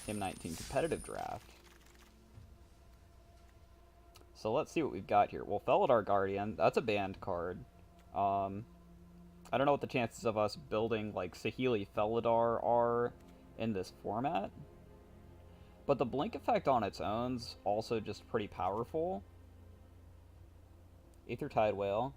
M19 competitive draft. So let's see what we've got here. Well, Felidar Guardian, that's a banned card. I don't know what the chances of us building like Saheeli Felidar are in this format. But the blink effect on its own's also just pretty powerful. Aether Tide Whale.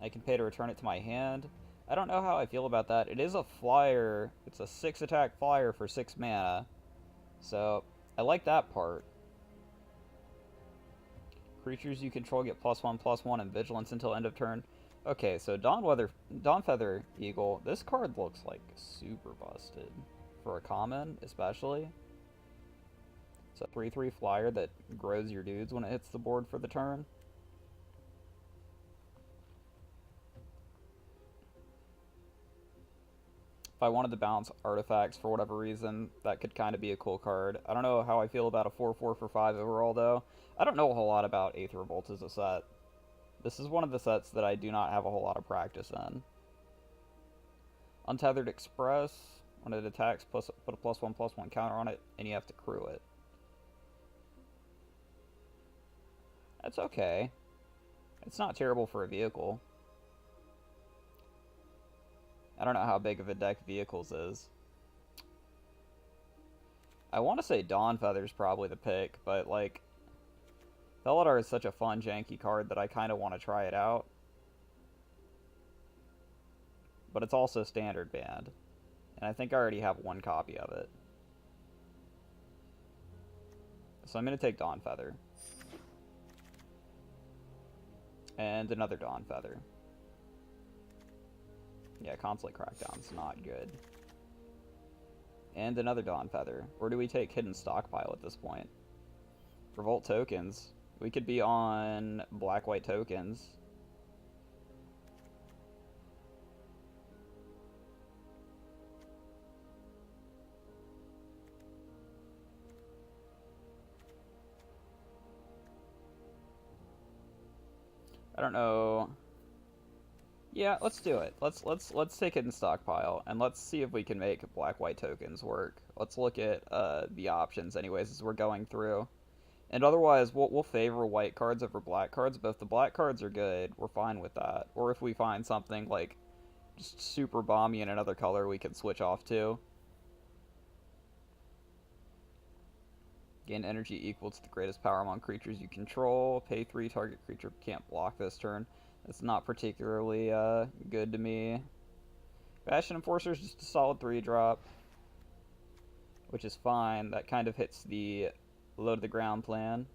I can pay to return it to my hand. I don't know how I feel about that. It is a flyer. It's a 6 attack flyer for 6 mana. So, I like that part. Creatures you control get +1/+1 and vigilance until end of turn. Okay, so Dawnfeather Eagle. This card looks like super busted. For a common, especially. It's a 3/3 flyer that grows your dudes when it hits the board for the turn. If I wanted to bounce artifacts for whatever reason, that could kind of be a cool card. I don't know how I feel about a 4/4 for 5 overall, though. I don't know a whole lot about Aether Revolt as a set. This is one of the sets that I do not have a whole lot of practice in. Untethered Express. When it attacks, put a +1/+1 counter on it, and you have to crew it. That's okay. It's not terrible for a vehicle. I don't know how big of a deck Vehicles is. I want to say Dawnfeather's probably the pick, but like, Felidar is such a fun, janky card that I kind of want to try it out. But it's also standard banned. And I think I already have one copy of it. So I'm going to take Dawnfeather. And another Dawnfeather. Yeah, Consulate Crackdown's not good. And another Dawnfeather. Or do we take Hidden Stockpile at this point? Revolt tokens. We could be on black-white tokens. I don't know. Yeah, let's do it. Let's take it in stockpile and let's see if we can make black-white tokens work. Let's look at the options anyways as we're going through. And otherwise, we'll favor white cards over black cards, but if the black cards are good, we're fine with that. Or if we find something like just super bomby in another color, we can switch off to. Gain energy equal to the greatest power among creatures you control. Pay 3, target creature can't block this turn. That's not particularly good to me. Bastion Enforcer is just a solid 3-drop, which is fine. That kind of hits the low to the ground plan.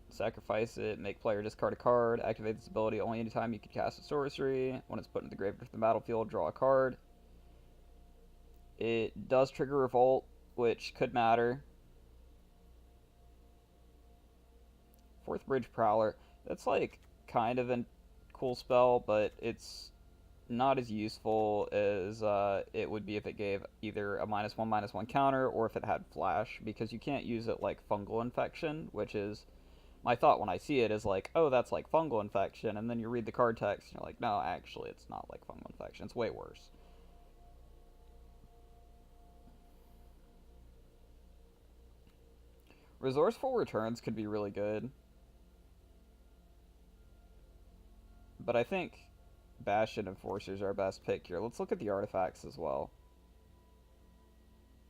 Sacrifice it, make player discard a card, activate this ability only anytime you can cast a sorcery. When it's put into the graveyard from the battlefield, draw a card. It does trigger Revolt, which could matter. Fourth Bridge Prowler. That's like kind of a cool spell, but it's not as useful as it would be if it gave either a -1/-1 counter or if it had flash, because you can't use it like fungal infection, which is my thought when I see it is like, oh, that's like fungal infection, and then you read the card text and you're like, no, actually it's not like fungal infection, it's way worse. Resourceful Returns could be really good, but I think Bastion Enforcer's our best pick here. Let's look at the artifacts as well.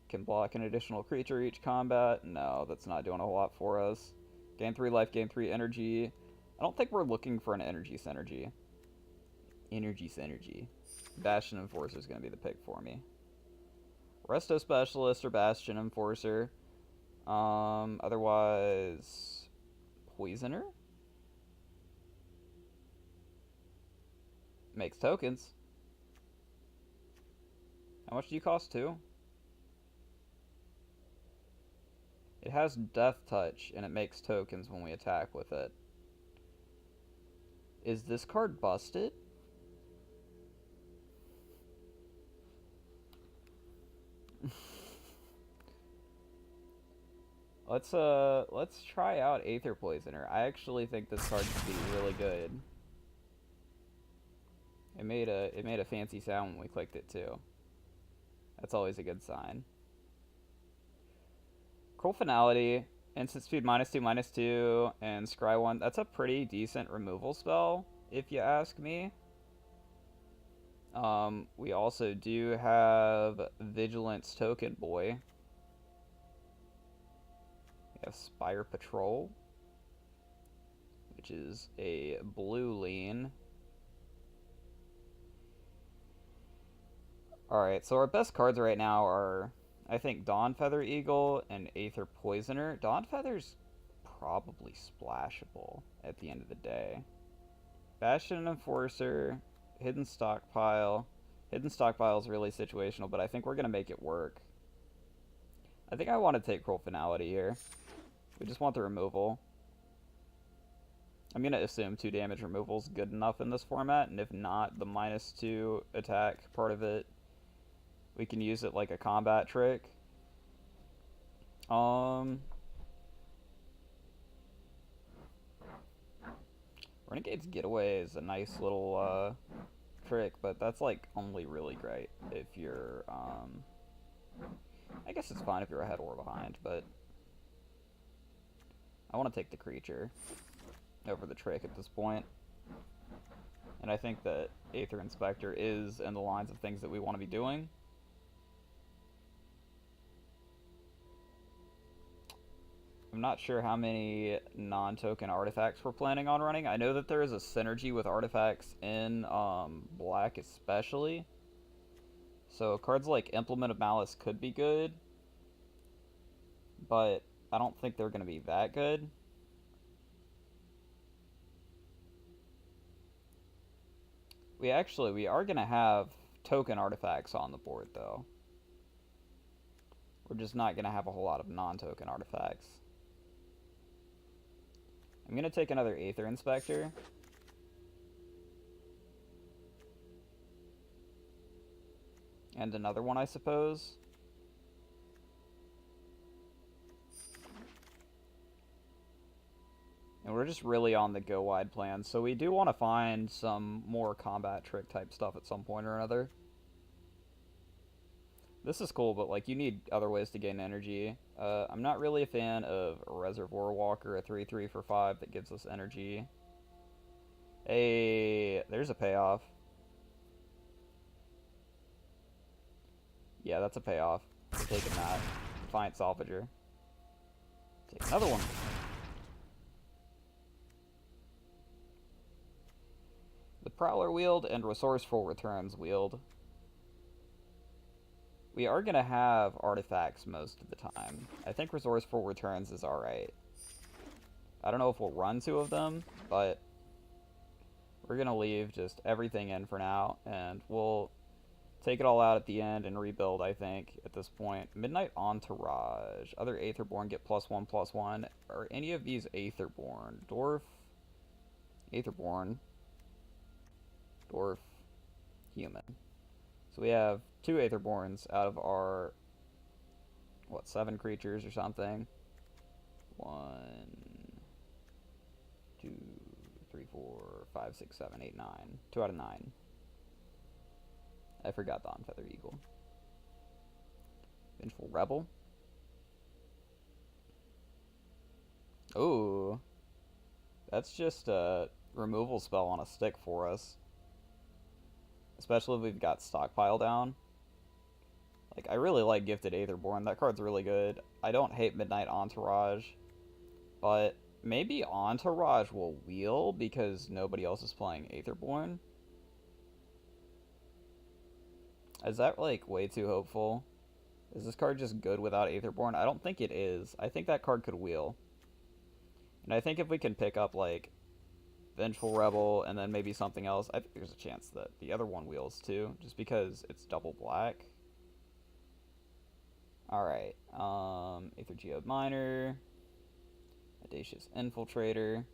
Can block an additional creature each combat. No, that's not doing a whole lot for us. Gain 3 life, gain 3 energy. I don't think we're looking for an energy synergy. Energy synergy. Bastion Enforcer is going to be the pick for me. Resto Specialist or Bastion Enforcer. Otherwise, Poisoner? Makes tokens. How much do you cost too? It has Death Touch, and it makes tokens when we attack with it. Is this card busted? Let's try out Aether Poisoner. I actually think this card could be really good. It made a fancy sound when we clicked it too. That's always a good sign. Cruel Finality, instant speed -2/-2, and scry 1. That's a pretty decent removal spell, if you ask me. We also do have Vigilance Token Boy. We have Spire Patrol, which is a blue lean. Alright, so our best cards right now are, I think, Dawnfeather Eagle and Aether Poisoner. Dawnfeather's probably splashable at the end of the day. Bastion Enforcer, Hidden Stockpile. Hidden Stockpile is really situational, but I think we're going to make it work. I think I want to take Cruel Finality here. We just want the removal. I'm going to assume 2 damage removal is good enough in this format, and if not, the -2 attack part of it, we can use it like a combat trick. Renegade's Getaway is a nice little trick, but that's like only really great if you're I guess it's fine if you're ahead or behind, but I want to take the creature over the trick at this point. And I think that Aether Inspector is in the lines of things that we want to be doing. I'm not sure how many non-token artifacts we're planning on running. I know that there is a synergy with artifacts in black especially. So cards like Implement of Malice could be good, but I don't think they're going to be that good. We are going to have token artifacts on the board though. We're just not going to have a whole lot of non-token artifacts. I'm going to take another Aether Inspector. And another one, I suppose. And we're just really on the go wide plan, so we do want to find some more combat trick type stuff at some point or another. This is cool, but like you need other ways to gain energy. I'm not really a fan of Reservoir Walker, a 3/3 for 5 that gives us energy. Hey, there's a payoff. Yeah, that's a payoff. We're taking that. Defiant Salvager. Take another one. The Prowler wield and Resourceful Returns wield. We are going to have artifacts most of the time. I think Resourceful Returns is alright. I don't know if we'll run 2 of them, but we're going to leave just everything in for now, and we'll take it all out at the end and rebuild, I think, at this point. Midnight Entourage. Other Aetherborn get +1/+1. Are any of these Aetherborn? Dwarf, Aetherborn, Dwarf, Human. So we have 2 Aetherborns out of our, 7 creatures or something. 1, 2, 3, 4, 5, 6, 7, 8, 9. 2 out of 9. I forgot Dawnfeather Eagle. Vengeful Rebel. Ooh. That's just a removal spell on a stick for us. Especially if we've got Stockpile down. Like, I really like Gifted Aetherborn. That card's really good. I don't hate Midnight Entourage. But maybe Entourage will wheel because nobody else is playing Aetherborn. Is that, like, way too hopeful? Is this card just good without Aetherborn? I don't think it is. I think that card could wheel. And I think if we can pick up, like, Vengeful Rebel and then maybe something else, I think there's a chance that the other one wheels too, just because it's double black. Alright, Aether Geode Miner, Audacious Infiltrator.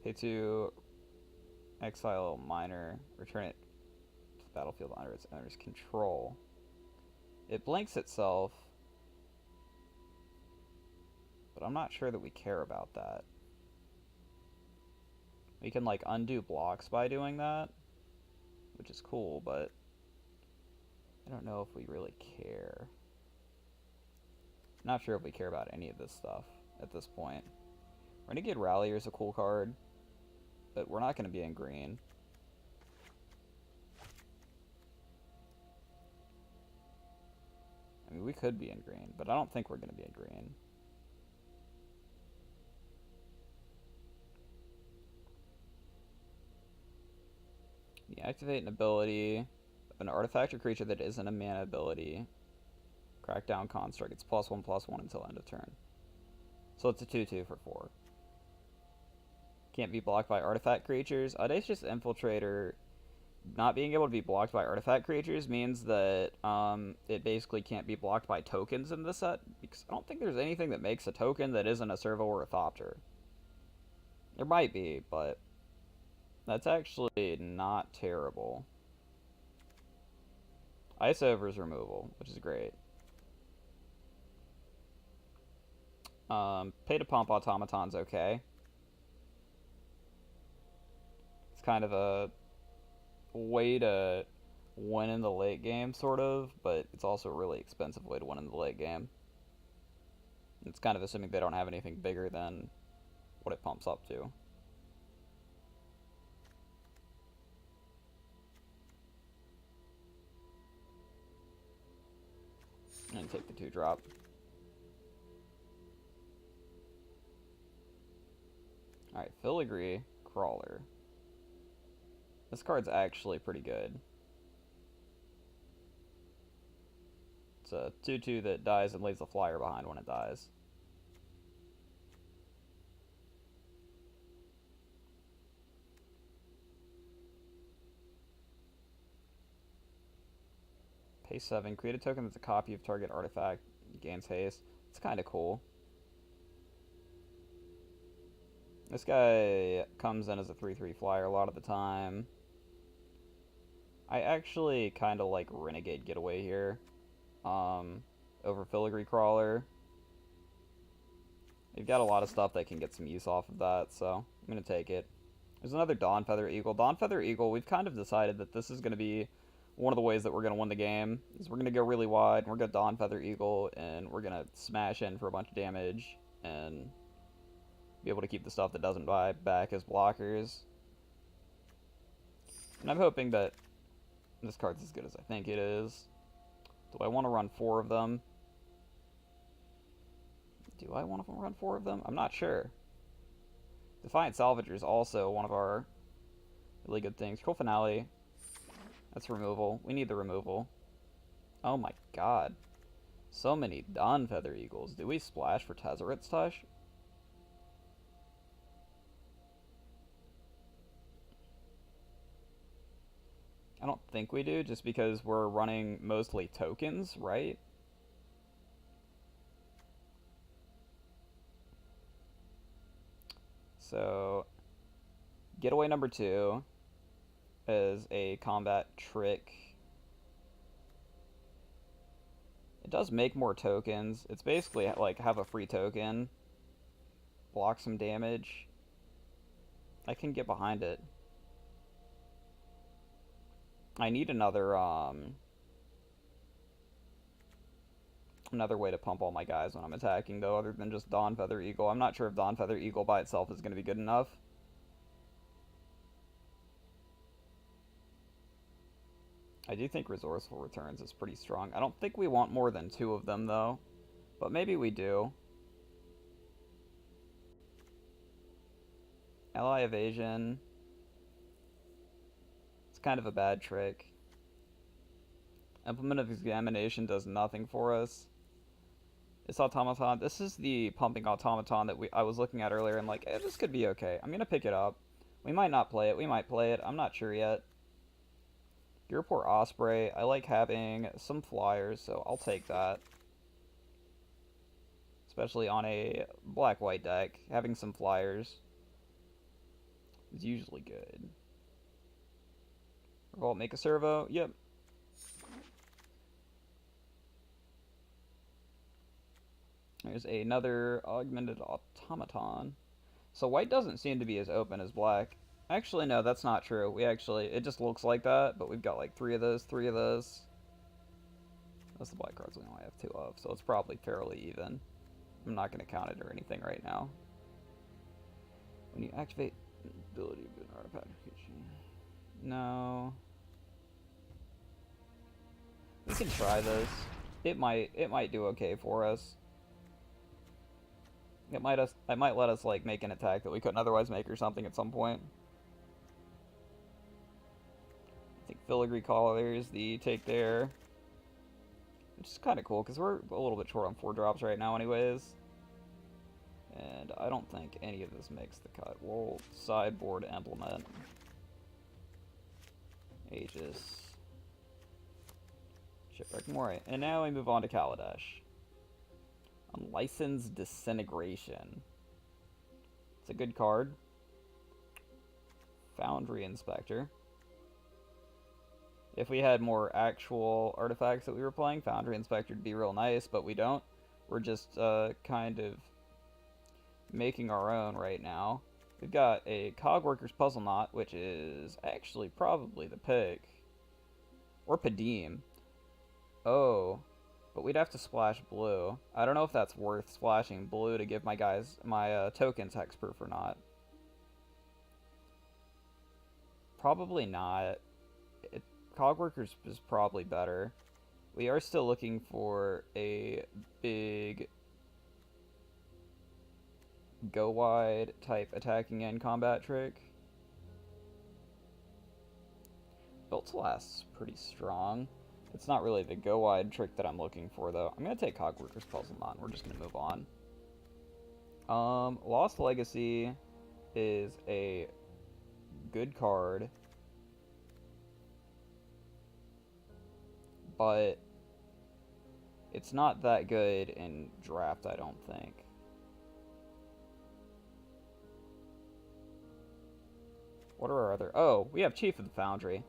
Pay 2, exile Miner, return it to the battlefield under its owner's control. It blanks itself, but I'm not sure that we care about that. We can, like, undo blocks by doing that, which is cool, but I don't know if we really care. Not sure if we care about any of this stuff at this point. Renegade Rallier is a cool card, but we're not going to be in green. I mean, we could be in green, but I don't think we're going to be in green. You activate an ability of an artifact or creature that isn't a mana ability. Crackdown Construct. It's +1/+1 until end of turn. So it's a 2/2 for 4. Can't be blocked by artifact creatures. Audacious Infiltrator not being able to be blocked by artifact creatures means that it basically can't be blocked by tokens in this set, because I don't think there's anything that makes a token that isn't a servo or a thopter. There might be, but that's actually not terrible. Ice Over's removal, which is great. Pay to pump Automaton's okay. It's kind of a way to win in the late game, sort of, but it's also a really expensive way to win in the late game. It's kind of assuming they don't have anything bigger than what it pumps up to. And take the 2-drop. Alright, Filigree Crawler. This card's actually pretty good. It's a 2/2 that dies and leaves a flyer behind when it dies. Pay 7. Create a token that's a copy of target artifact. Gains haste. It's kind of cool. This guy comes in as a 3/3 flyer a lot of the time. I actually kind of like Renegade Getaway here over Filigree Crawler. They've got a lot of stuff that can get some use off of that, so I'm going to take it. There's another Dawnfeather Eagle. Dawnfeather Eagle, we've kind of decided that this is going to be one of the ways that we're going to win the game. Is we're going to go really wide, and we're going to Dawnfeather Eagle, and we're going to smash in for a bunch of damage, and be able to keep the stuff that doesn't buy back as blockers. And I'm hoping that this card's as good as I think it is. Do I want to run 4 of them? Do I want to run 4 of them? I'm not sure. Defiant Salvager is also one of our really good things. Cruel Finale. That's removal. We need the removal. Oh my god. So many Dawnfeather Eagles. Do we splash for Tezzeret's Tush? I don't think we do, just because we're running mostly tokens, right? So, Getaway number 2 is a combat trick. It does make more tokens. It's basically like have a free token, block some damage. I can get behind it. I need another way to pump all my guys when I'm attacking, though, other than just Dawnfeather Eagle. I'm not sure if Dawnfeather Eagle by itself is going to be good enough. I do think Resourceful Returns is pretty strong. I don't think we want more than 2 of them, though. But maybe we do. Ally Evasion. It's kind of a bad trick. Implement of Examination does nothing for us. This automaton, this is the pumping automaton that I was looking at earlier, and like, this could be okay. I'm gonna pick it up. We might not play it. We might play it. I'm not sure yet. Gearport Osprey. I like having some flyers, so I'll take that. Especially on a black-white deck, having some flyers is usually good. Revolt, make a servo. Yep. There's another augmented automaton. So white doesn't seem to be as open as black. Actually, no, that's not true. We actually, it just looks like that, but we've got like three of those, three of those. That's the black cards we only have two of, so it's probably fairly even. I'm not going to count it or anything right now. When you activate the ability of an artifact, no. We can try this. It might do okay for us. It might let us like make an attack that we couldn't otherwise make or something at some point. I think Filigree Collar is the take there. Which is kind of cool, because we're a little bit short on 4-drops right now anyways. And I don't think any of this makes the cut. We'll sideboard Implement. Aegis. Shipwreck Moray. And now we move on to Kaladesh. Unlicensed Disintegration. It's a good card. Foundry Inspector. If we had more actual artifacts that we were playing, Foundry Inspector would be real nice, but we don't. We're just kind of making our own right now. We've got a Cogworker's Puzzle Knot, which is actually probably the pick. Or Padim. Oh, but we'd have to splash blue. I don't know if that's worth splashing blue to give my guys my tokens hexproof or not. Probably not. Cogworkers is probably better. We are still looking for a big go wide type attacking and combat trick. Built to Last's pretty strong. It's not really the go wide trick that I'm looking for though. I'm gonna take Cogworker's Puzzle Knot and we're just gonna move on. Lost Legacy is a good card. But it's not that good in draft, I don't think. What are our other... Oh, we have Chief of the Foundry.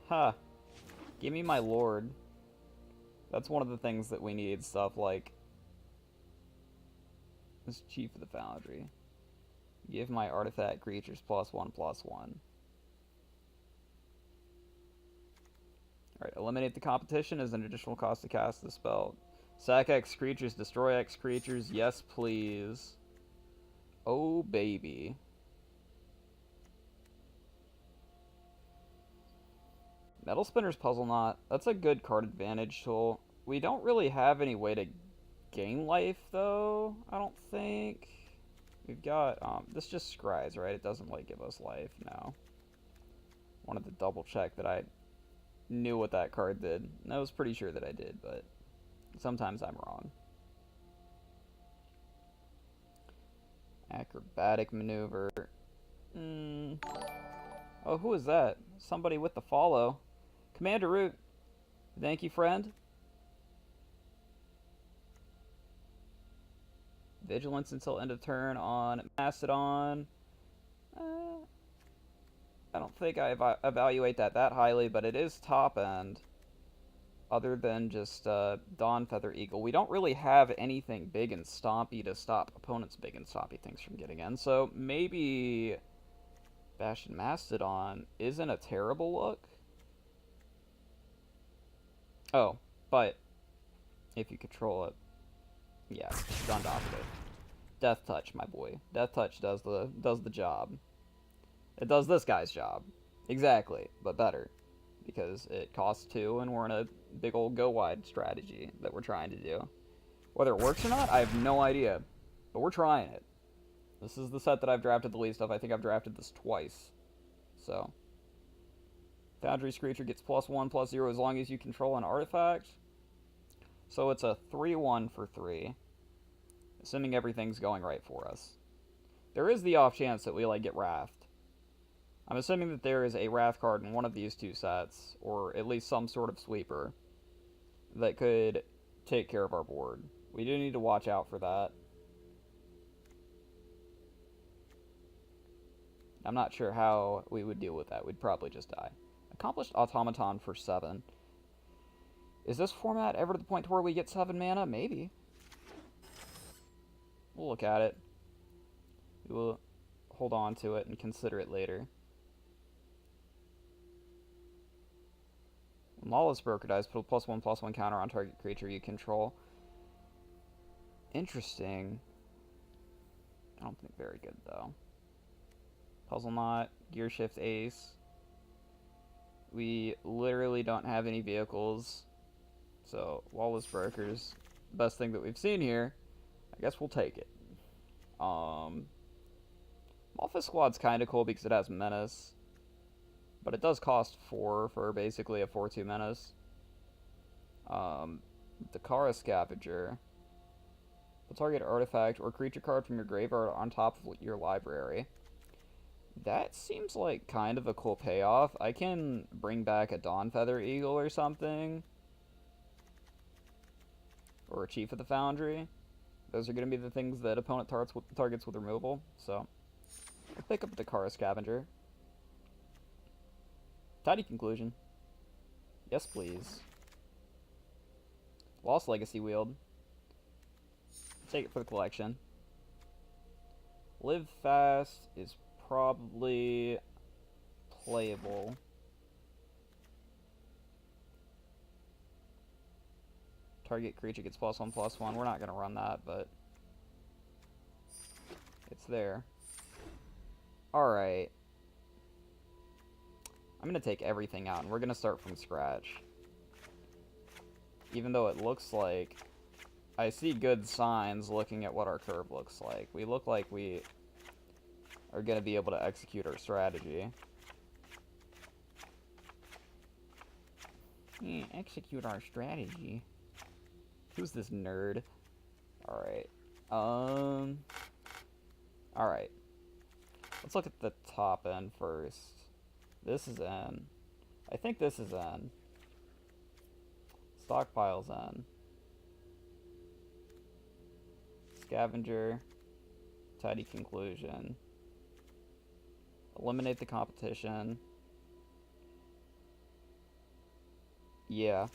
Ha. Huh. Give me my Lord. That's one of the things that we need, stuff like... This Chief of the Foundry. Give my artifact creatures +1/+1. Alright, eliminate the competition as an additional cost to cast the spell. Sack X creatures, destroy X creatures, yes please. Oh baby. Metal Spinner's Puzzle Knot, that's a good card advantage tool. We don't really have any way to gain life though, I don't think. We've got, this just scries, right? It doesn't like give us life, no. Wanted to double check that I knew what that card did. And I was pretty sure that I did, but sometimes I'm wrong. Acrobatic Maneuver. Oh, who is that? Somebody with the follow. Commander Root. Thank you, friend. Vigilance until end of turn on Mastodon. I don't think I evaluate that highly, but it is top end. Other than just Dawn Feather Eagle. We don't really have anything big and stompy to stop opponents' big and stompy things from getting in. So maybe Bastion Mastodon isn't a terrible look. Oh, but if you control it, yeah, done it. Death Touch, my boy. Death Touch does the job. It does this guy's job. Exactly, but better. Because it costs 2 and we're in a big old go wide strategy that we're trying to do. Whether it works or not, I have no idea. But we're trying it. This is the set that I've drafted the least of. I think I've drafted this twice. So. Foundry's creature gets +1/+0 as long as you control an artifact. So it's a 3/1 for 3. Assuming everything's going right for us. There is the off chance that we get Wrath. I'm assuming that there is a Wrath card in one of these two sets, or at least some sort of sweeper, that could take care of our board. We do need to watch out for that. I'm not sure how we would deal with that. We'd probably just die. Accomplished Automaton for 7. Is this format ever to the point to where we get 7 mana? Maybe. We'll look at it. We will hold on to it and consider it later. When Lawless Broker dies, put a +1/+1 counter on target creature you control. Interesting. I don't think very good, though. Puzzle Knot, Gear Shift Ace. We literally don't have any vehicles. So, Lawless Broker's the best thing that we've seen here. I guess we'll take it. Malphus Squad's kind of cool because it has Menace. But it does cost 4 for basically a 4/2 Menace. Dakara Scavenger. Put target artifact or creature card from your graveyard on top of your library. That seems like kind of a cool payoff. I can bring back a Dawnfeather Eagle or something. Or a Chief of the Foundry. Those are going to be the things that opponent targets with removal. So, I'll pick up the Dakara Scavenger. Tidy Conclusion. Yes, please. Lost Legacy Wield. Take it for the collection. Live Fast is probably playable. Target creature gets +1/+1. We're not going to run that, but it's there. Alright. I'm going to take everything out, and we're going to start from scratch. Even though it looks like I see good signs looking at what our curve looks like. We look like we are going to be able to execute our strategy. Yeah, execute our strategy. Who's this nerd? Alright. Alright. Let's look at the top end first. This is N. I think this is N. Stockpile's N. Scavenger. Tidy Conclusion. Eliminate the competition. Yeah.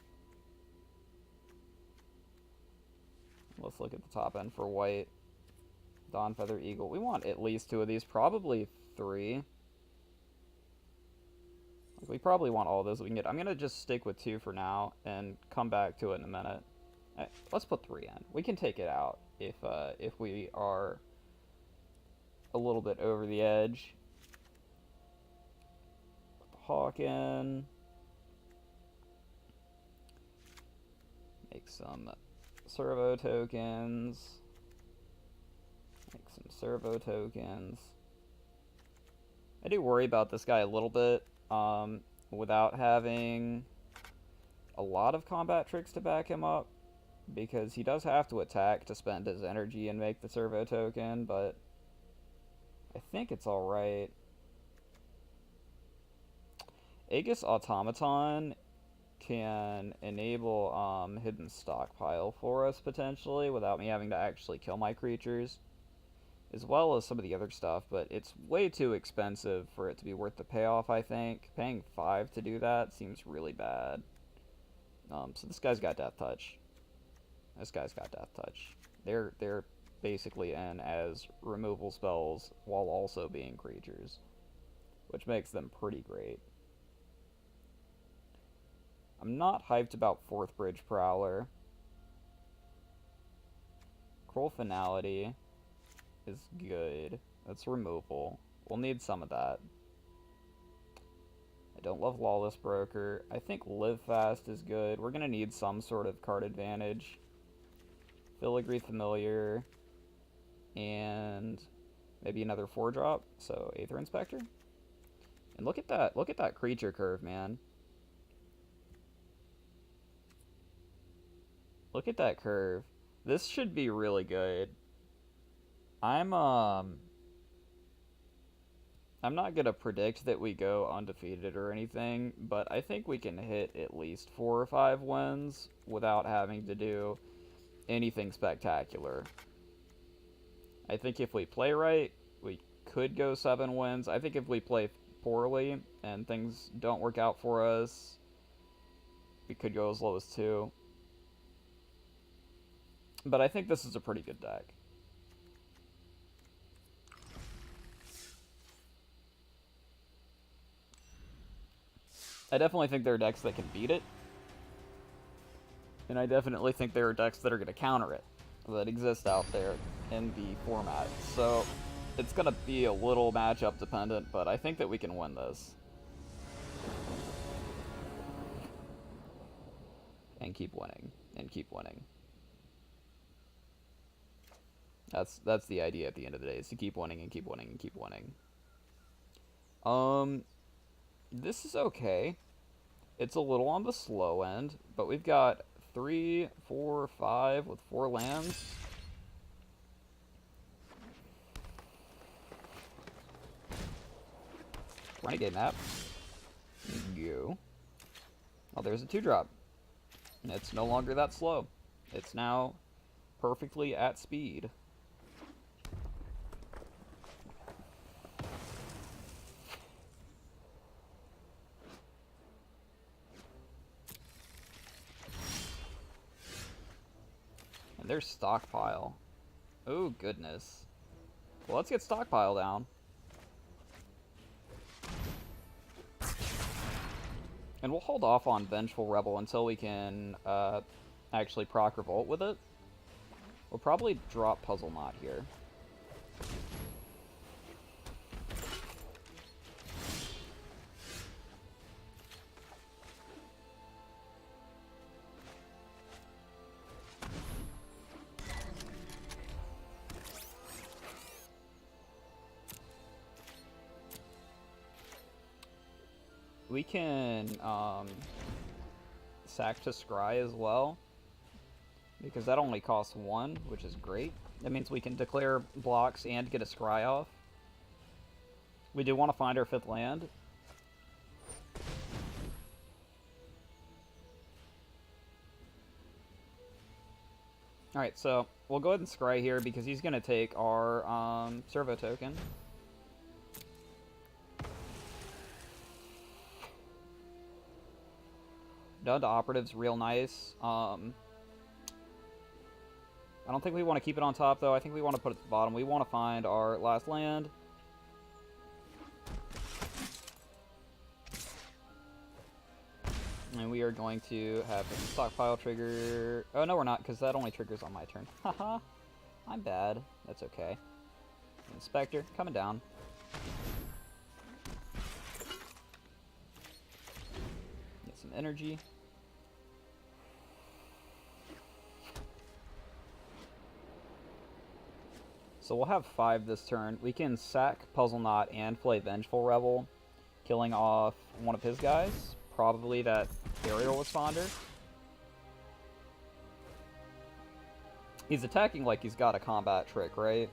Let's look at the top end for white. Dawnfeather Eagle. We want at least 2 of these. Probably 3. We probably want all of those we can get. I'm going to just stick with 2 for now and come back to it in a minute. Let's put 3 in. We can take it out if we are a little bit over the edge. Put the Hawk in. Make some servo tokens. Make some servo tokens. I do worry about this guy a little bit. Without having a lot of combat tricks to back him up, because he does have to attack to spend his energy and make the servo token, but I think it's alright. Aegis Automaton can enable hidden stockpile for us potentially without me having to actually kill my creatures, as well as some of the other stuff, but it's way too expensive for it to be worth the payoff, I think. Paying 5 to do that seems really bad. So this guy's got Death Touch. This guy's got Death Touch. They're basically in as removal spells while also being creatures, which makes them pretty great. I'm not hyped about 4th Bridge Prowler. Cruel Finality is good. That's removal. We'll need some of that. I don't love Lawless Broker. I think Live Fast is good. We're going to need some sort of card advantage. Filigree Familiar. And maybe another 4-drop. So Aether Inspector. And look at that. Look at that creature curve, man. Look at that curve. This should be really good. I'm not gonna predict that we go undefeated or anything, but I think we can hit at least 4 or 5 wins without having to do anything spectacular. I think if we play right, we could go 7 wins. I think if we play poorly and things don't work out for us, we could go as low as 2. But I think this is a pretty good deck. I definitely think there are decks that can beat it, And I definitely think there are decks that are going to counter it, that exist out there in the format. So it's going to be a little matchup dependent, but I think that we can win this. And keep winning. And keep winning. That's the idea at the end of the day, is to keep winning and keep winning and keep winning. This is okay. It's a little on the slow end, but we've got 3, 4, 5 with 4 lands. Renegade map. Go. Oh, there's a 2-drop. It's no longer that slow. It's now perfectly at speed. And there's stockpile. Oh, goodness. Well, let's get stockpile down. And we'll hold off on Vengeful Rebel until we can actually proc Revolt with it. We'll probably drop Puzzle Knot here. We can sack to Scry as well, because that only costs 1, which is great. That means we can declare blocks and get a Scry off. We do want to find our 5th land. Alright, so we'll go ahead and Scry here because he's going to take our Servo token. Done to Operative's real nice. I don't think we want to keep it on top, though. I think we want to put it at the bottom. We want to find our last land. And we are going to have a stockpile trigger. Oh, no, we're not, because that only triggers on my turn. Haha. I'm bad. That's okay. Inspector, coming down. Get some energy. So we'll have 5 this turn. We can sack Puzzle Knot and play Vengeful Rebel, killing off one of his guys. Probably that Aerial Responder. He's attacking like he's got a combat trick, right?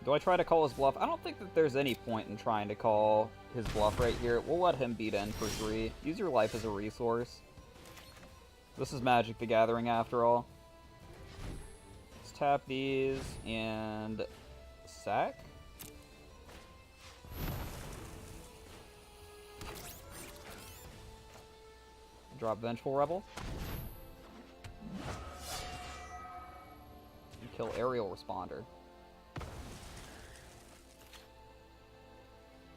Do I try to call his bluff? I don't think that there's any point in trying to call his bluff right here. We'll let him beat in for 3. Use your life as a resource. This is Magic the Gathering after all. Let's tap these and sack. Drop Vengeful Rebel. And kill Aerial Responder.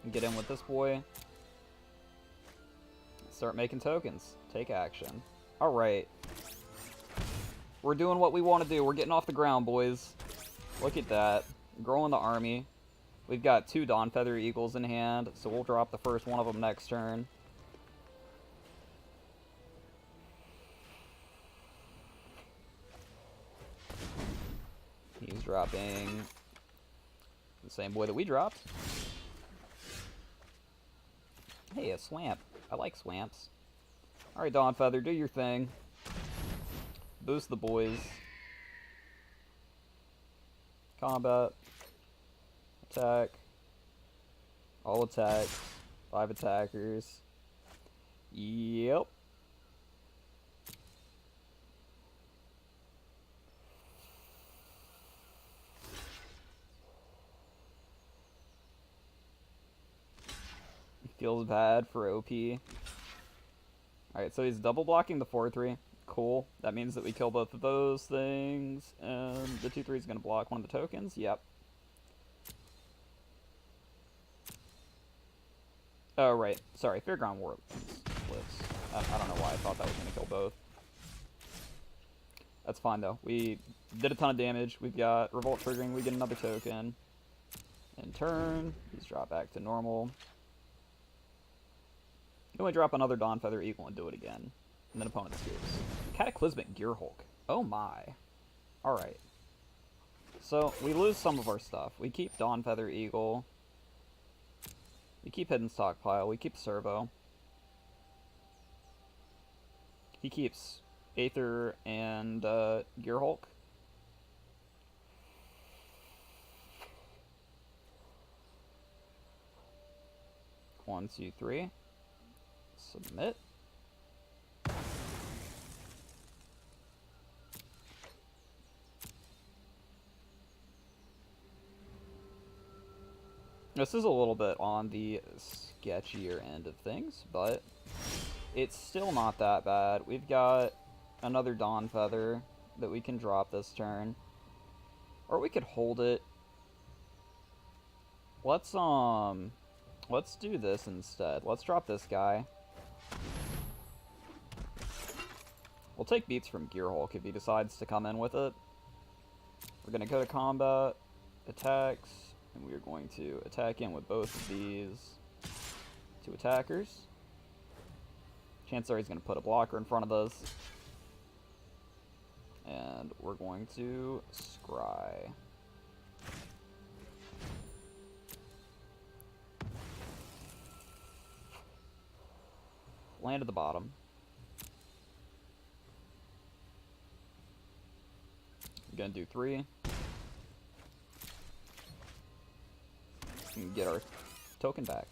And get in with this boy. Start making tokens. Take action. Alright. We're doing what we want to do. We're getting off the ground, boys. Look at that. Growing the army. We've got 2 Dawnfeather Eagles in hand, so we'll drop the first one of them next turn. He's dropping the same boy that we dropped. Hey, a swamp. I like swamps. Alright, Dawnfeather, do your thing. Boost the boys. Combat. Attack. All attacks. 5 attackers. Yep. Feels bad for OP. Alright, so he's double blocking the 4-3. Cool. That means that we kill both of those things. And the 2-3 is going to block one of the tokens. Yep. Oh, right. Sorry, Fairground War lives. I don't know why I thought that was going to kill both. That's fine, though. We did a ton of damage. We've got Revolt triggering. We get another token. In turn, these drop back to normal. Then we drop another Dawn Feather Eagle and do it again. And then opponent escapes. Cataclysmic Gearhulk. Oh my. Alright. So, we lose some of our stuff. We keep Dawn Feather Eagle. We keep Hidden Stockpile. We keep Servo. He keeps Aether and Gearhulk. One, two, three. Submit. This is a little bit on the sketchier end of things, but it's still not that bad. We've got another Dawn Feather that we can drop this turn. Or we could hold it. Let's do this instead. Let's drop this guy. We'll take beats from Gearhulk if he decides to come in with it. We're gonna go to combat, attacks, and we are going to attack in with both of these two attackers. Chances are he's going to put a blocker in front of us. And we're going to scry. Land at the bottom. We're going to do 3. And get our token back.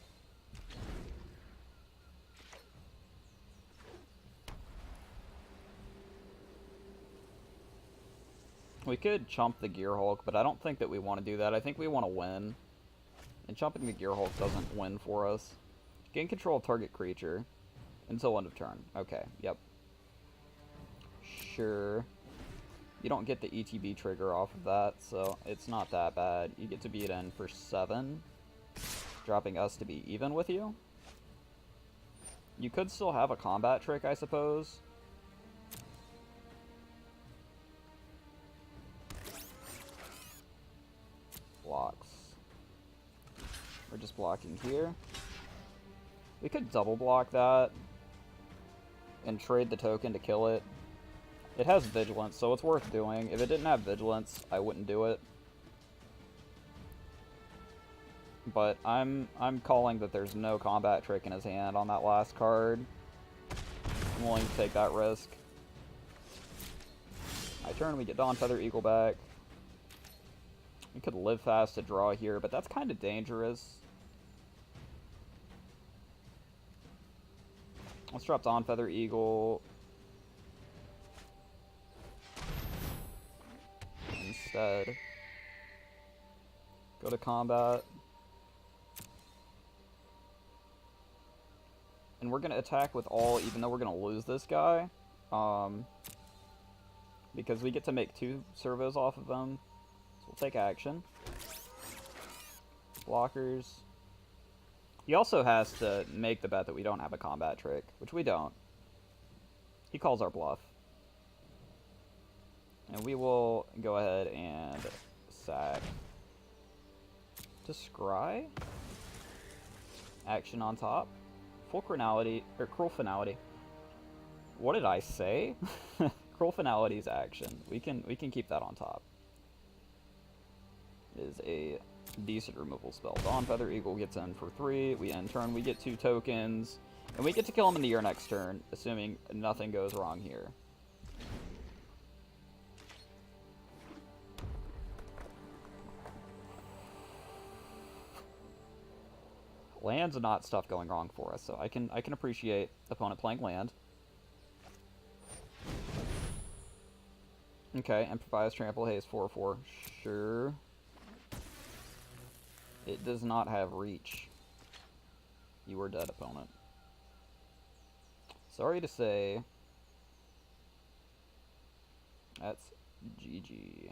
We could chump the Gearhulk, but I don't think that we want to do that. I think we want to win. And chumping the Gearhulk doesn't win for us. Gain control of target creature until end of turn. Okay, yep. Sure. You don't get the ETB trigger off of that, so it's not that bad. You get to beat in for 7. Dropping us to be even with you. You could still have a combat trick, I suppose. Blocks. We're just blocking here. We could double block that and trade the token to kill it. It has Vigilance, so it's worth doing. If it didn't have Vigilance, I wouldn't do it. But I'm calling that there's no combat trick in his hand on that last card. I'm willing to take that risk. My turn, we get Dawn Feather Eagle back. We could live fast to draw here, but that's kind of dangerous. Let's drop Dawn Feather Eagle. Instead. Go to combat. And we're going to attack with all, even though we're going to lose this guy. Because we get to make 2 servos off of them. So we'll take action. Blockers. He also has to make the bet that we don't have a combat trick, which we don't. He calls our bluff. And we will go ahead and sack to scry. Action on top. Full Cruelty, or Cruel Finality. What did I say? Cruel Finality's action. We can keep that on top. It is a decent removal spell. Dawn Feather Eagle gets in for 3. We end turn. We get 2 tokens. And we get to kill him in the air next turn, assuming nothing goes wrong here. Land's not stuff going wrong for us, so I can appreciate opponent playing land. Okay, improvise, trample, haste, 4/4. Sure. It does not have reach. You are dead, opponent. Sorry to say. That's GG.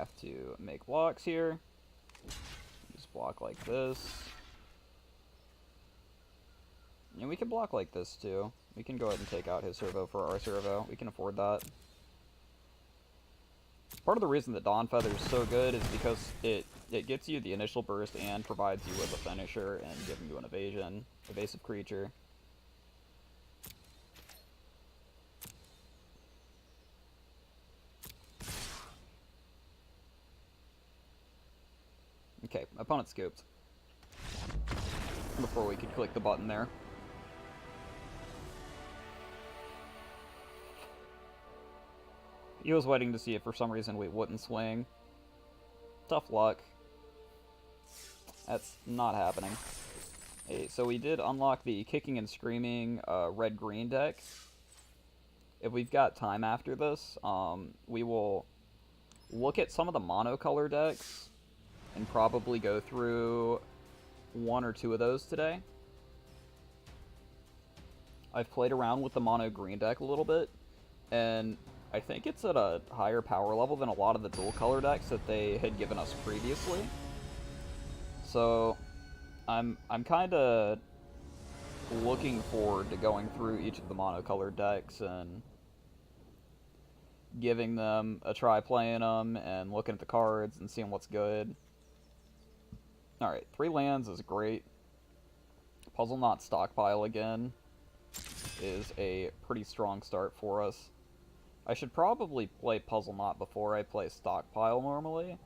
have to make blocks here. Just block like this. And we can block like this too. We can go ahead and take out his servo for our servo. We can afford that. Part of the reason that Dawn Feather is so good is because it gets you the initial burst and provides you with a finisher and giving you an evasive creature. Okay, opponent scooped. Before we could click the button there. He was waiting to see if for some reason we wouldn't swing. Tough luck. That's not happening. Hey, so we did unlock the Kicking and Screaming red-green deck. If we've got time after this, we will look at some of the monocolor decks and probably go through one or two of those today. I've played around with the mono green deck a little bit, and I think it's at a higher power level than a lot of the dual color decks that they had given us previously. So I'm kind of looking forward to going through each of the monocolored decks and giving them a try playing them and looking at the cards and seeing what's good. Alright, 3 lands is great. Puzzle Knot Stockpile again is a pretty strong start for us. I should probably play Puzzle Knot before I play Stockpile normally.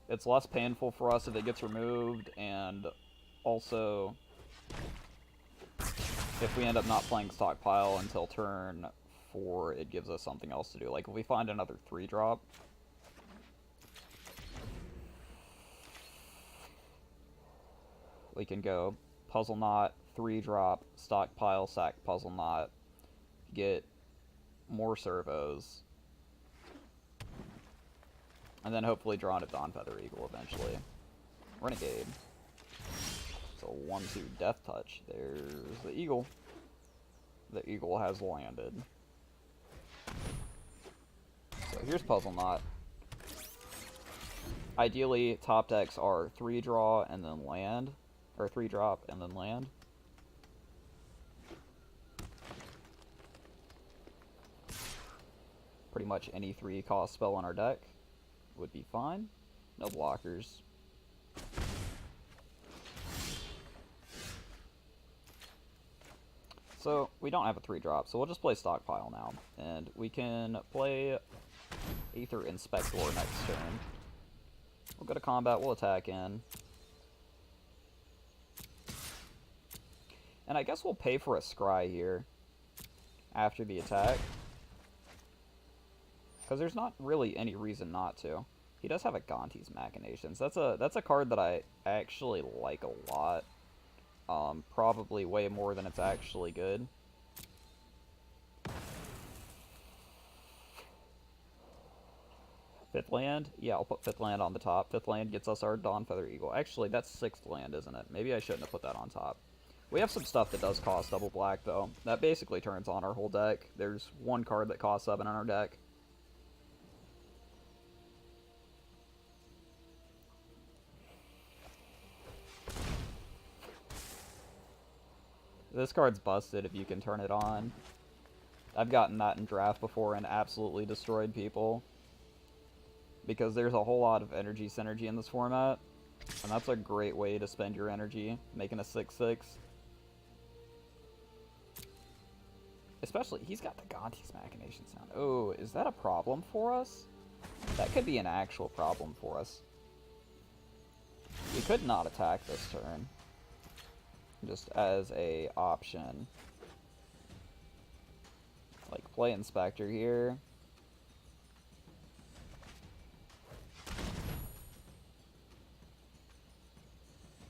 It's less painful for us if it gets removed, and also if we end up not playing Stockpile until turn 4, it gives us something else to do. Like if we find another 3-drop, we can go Puzzle Knot, 3-drop, Stockpile, sack Puzzle Knot, get more servos, and then hopefully draw into Dawn Feather Eagle eventually. Renegade. So 1-2 Death Touch. There's the Eagle. The Eagle has landed. So here's Puzzle Knot. Ideally, top decks are 3-draw and then land. Or 3-drop and then land. Pretty much any 3-cost spell on our deck would be fine. No blockers. So, we don't have a 3-drop, so we'll just play Stockpile now. And we can play Aether Inspector next turn. We'll go to combat, we'll attack in. And I guess we'll pay for a Scry here after the attack, because there's not really any reason not to. He does have a Gonti's Machinations. That's a card that I actually like a lot. Probably way more than it's actually good. Fifth land? Yeah, I'll put 5th land on the top. 5th land gets us our Dawn Feather Eagle. Actually, that's 6th land, isn't it? Maybe I shouldn't have put that on top. We have some stuff that does cost double black, though. That basically turns on our whole deck. There's one card that costs 7 on our deck. This card's busted if you can turn it on. I've gotten that in draft before and absolutely destroyed people, because there's a whole lot of energy synergy in this format, and that's a great way to spend your energy, making a 6/6. Especially, he's got the Gonti's Machinations down. Oh, is that a problem for us? That could be an actual problem for us. We could not attack this turn, just as a option. Like, play Inspector here.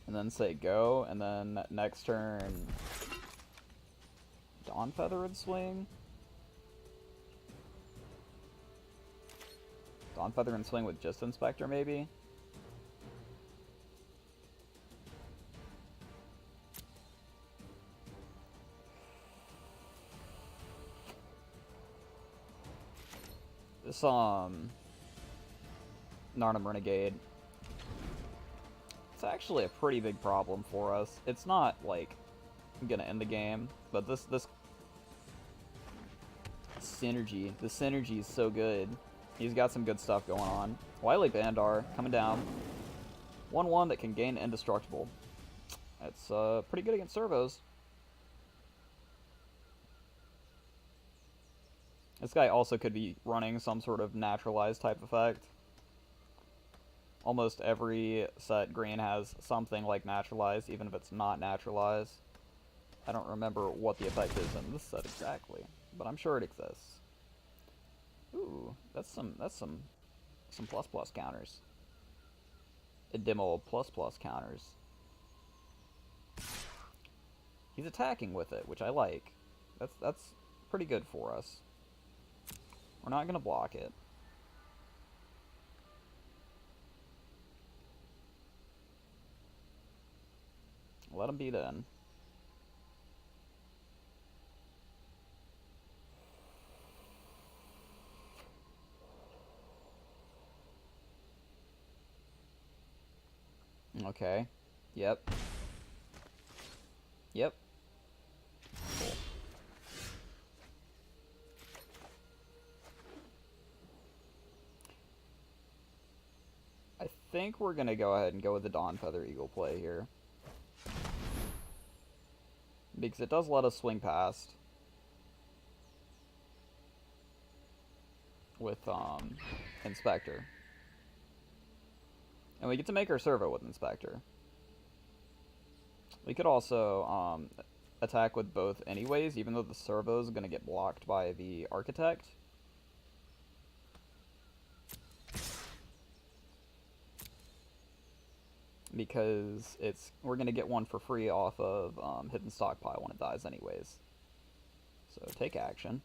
And then say go, and then next turn Dawn Feather would swing. Dawn Feather and swing with just Inspector, maybe? This, Narnum Renegade. It's actually a pretty big problem for us. It's not, like, gonna end the game, but this synergy, the synergy is so good. He's got some good stuff going on. Wily Bandar coming down. 1/1 that can gain Indestructible. It's pretty good against servos. This guy also could be running some sort of naturalized type effect. Almost every set green has something like naturalized, even if it's not naturalized. I don't remember what the effect is in this set exactly, but I'm sure it exists. Ooh, that's some plus counters. Demo plus counters. He's attacking with it, which I like. That's pretty good for us. We're not gonna block it. Let him beat in. Okay. Yep. Yep. Cool. I think we're gonna go ahead and go with the Dawn Feather Eagle play here. Because it does let us swing past. With, Inspector. And we get to make our servo with Inspector. We could also, attack with both anyways, even though the servo is going to get blocked by the Architect. Because we're going to get one for free off of Hidden Stockpile when it dies anyways. So take action.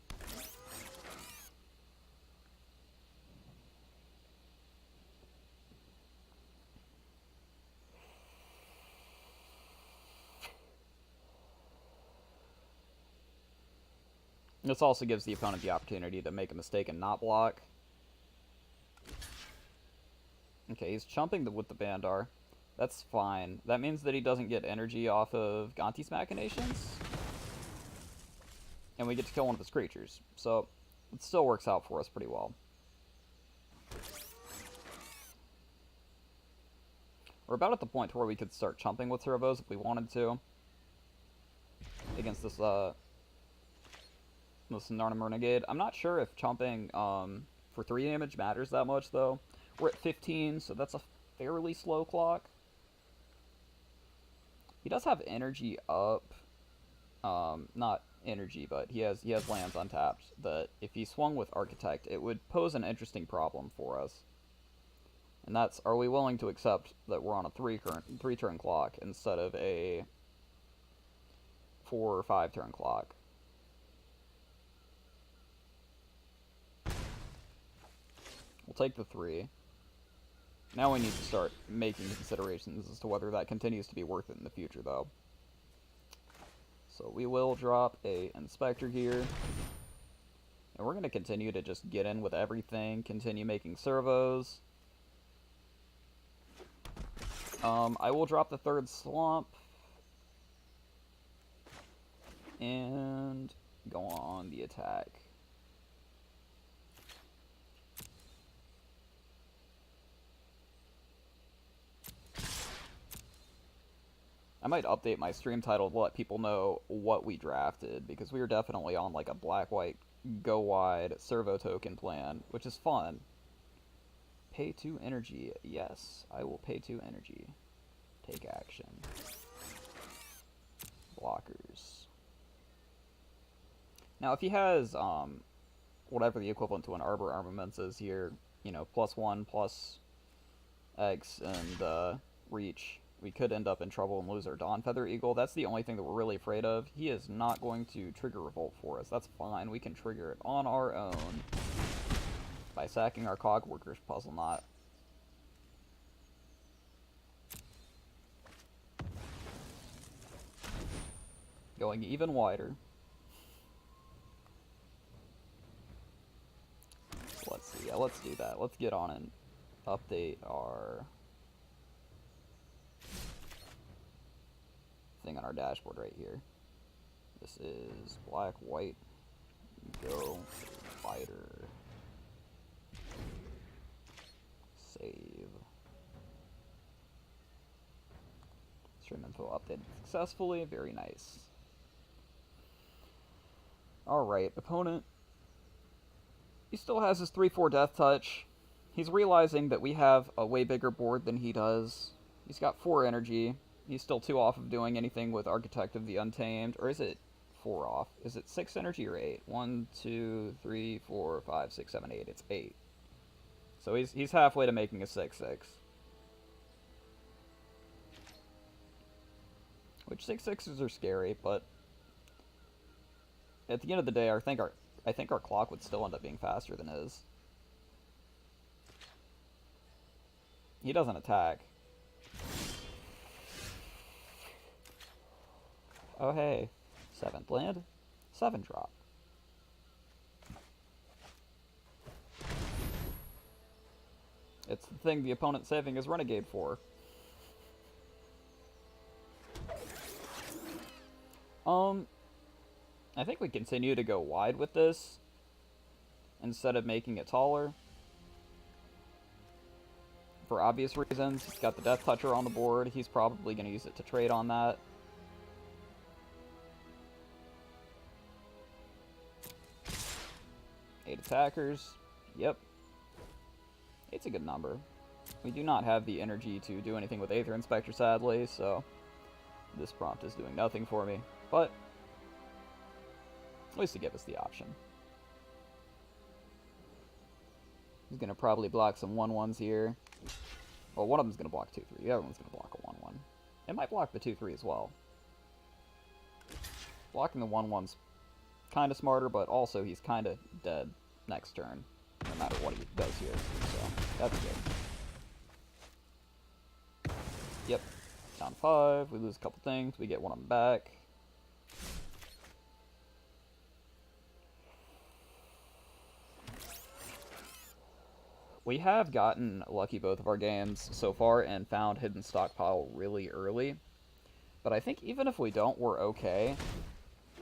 This also gives the opponent the opportunity to make a mistake and not block. Okay, he's chumping with the Bandar. That's fine. That means that he doesn't get energy off of Gonti's Machinations. And we get to kill one of his creatures. So, it still works out for us pretty well. We're about at the point where we could start chumping with servos if we wanted to. Against this, this Narnum Renegade. I'm not sure if chumping for 3 damage matters that much, though. We're at 15, so that's a fairly slow clock. He does have energy up. Not energy, but he has lands untapped that if he swung with Architect, it would pose an interesting problem for us. And that's, are we willing to accept that we're on a 3-turn clock instead of a 4 or 5-turn clock? We'll take the 3. Now we need to start making considerations as to whether that continues to be worth it in the future, though. So we will drop a Inspector here. And we're going to continue to just get in with everything, continue making servos. I will drop the 3rd Slump. And go on the attack. I might update my stream title to let people know what we drafted, because we were definitely on like a black-white, go-wide servo token plan, which is fun. Pay 2 energy. Yes, I will pay 2 energy. Take action. Blockers. Now, if he has, whatever the equivalent to an Arbor Armaments is here, you know, +1, plus X, and, reach, we could end up in trouble and lose our Dawn Feather Eagle. That's the only thing that we're really afraid of. He is not going to trigger Revolt for us. That's fine. We can trigger it on our own by sacking our Cogworkers Puzzle Knot. Going even wider. Let's see. Yeah, let's do that. Let's get on and update our thing on our dashboard right here. This is black, white, go, fighter. Save. Stream info updated successfully. Very nice. Alright, opponent. He still has his 3-4 death touch. He's realizing that we have a way bigger board than he does. He's got 4 energy. He's still 2 off of doing anything with Architect of the Untamed. Or is it 4 off? Is it 6 energy or 8? 1, 2, 3, 4, 5, 6, 7, 8. It's 8. So he's halfway to making a 6-6. Which 6-6s are scary, but at the end of the day, I think our clock would still end up being faster than his. He doesn't attack. Oh hey, 7th land, 7 drop. It's the thing the opponent's saving his Renegade for. I think we continue to go wide with this instead of making it taller. For obvious reasons, he's got the Death Toucher on the board. He's probably going to use it to trade on that. Eight attackers. Yep. It's a good number. We do not have the energy to do anything with Aether Inspector, sadly, so this prompt is doing nothing for me. But at least to give us the option. He's going to probably block some 1/1s here. Well, one of them's going to block 2/3. The other one's going to block a 1/1. It might block the 2/3 as well. Blocking the 1/1's kind of smarter, but also he's kind of dead next turn, no matter what he does here. So, that's good. Yep. Down 5. We lose a couple things. We get one of them back. We have gotten lucky both of our games so far and found Hidden Stockpile really early. But I think even if we don't, we're okay.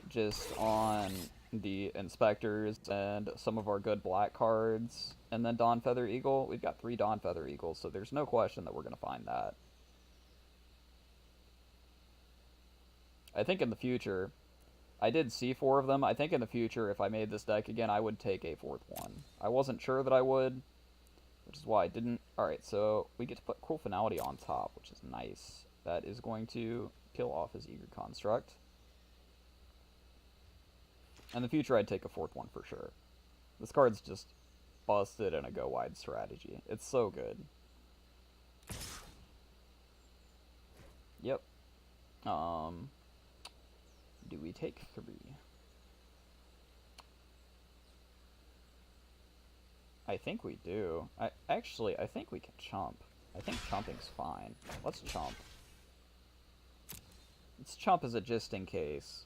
Just on the Inspectors and some of our good black cards. And then Dawn Feather Eagle. We've got 3 Dawn Feather Eagles, so there's no question that we're going to find that. I think in the future, I did see 4 of them. I think in the future, if I made this deck again, I would take a 4th one. I wasn't sure that I would, which is why I didn't. Alright, so we get to put Cruel Finality on top, which is nice. That is going to kill off his Eager Construct. In the future, I'd take a 4th one for sure. This card's just busted in a go-wide strategy. It's so good. Yep. Do we take 3? I think we do. Actually, I think we can chump. I think chumping's fine. Let's chump. Let's chump as a just in case.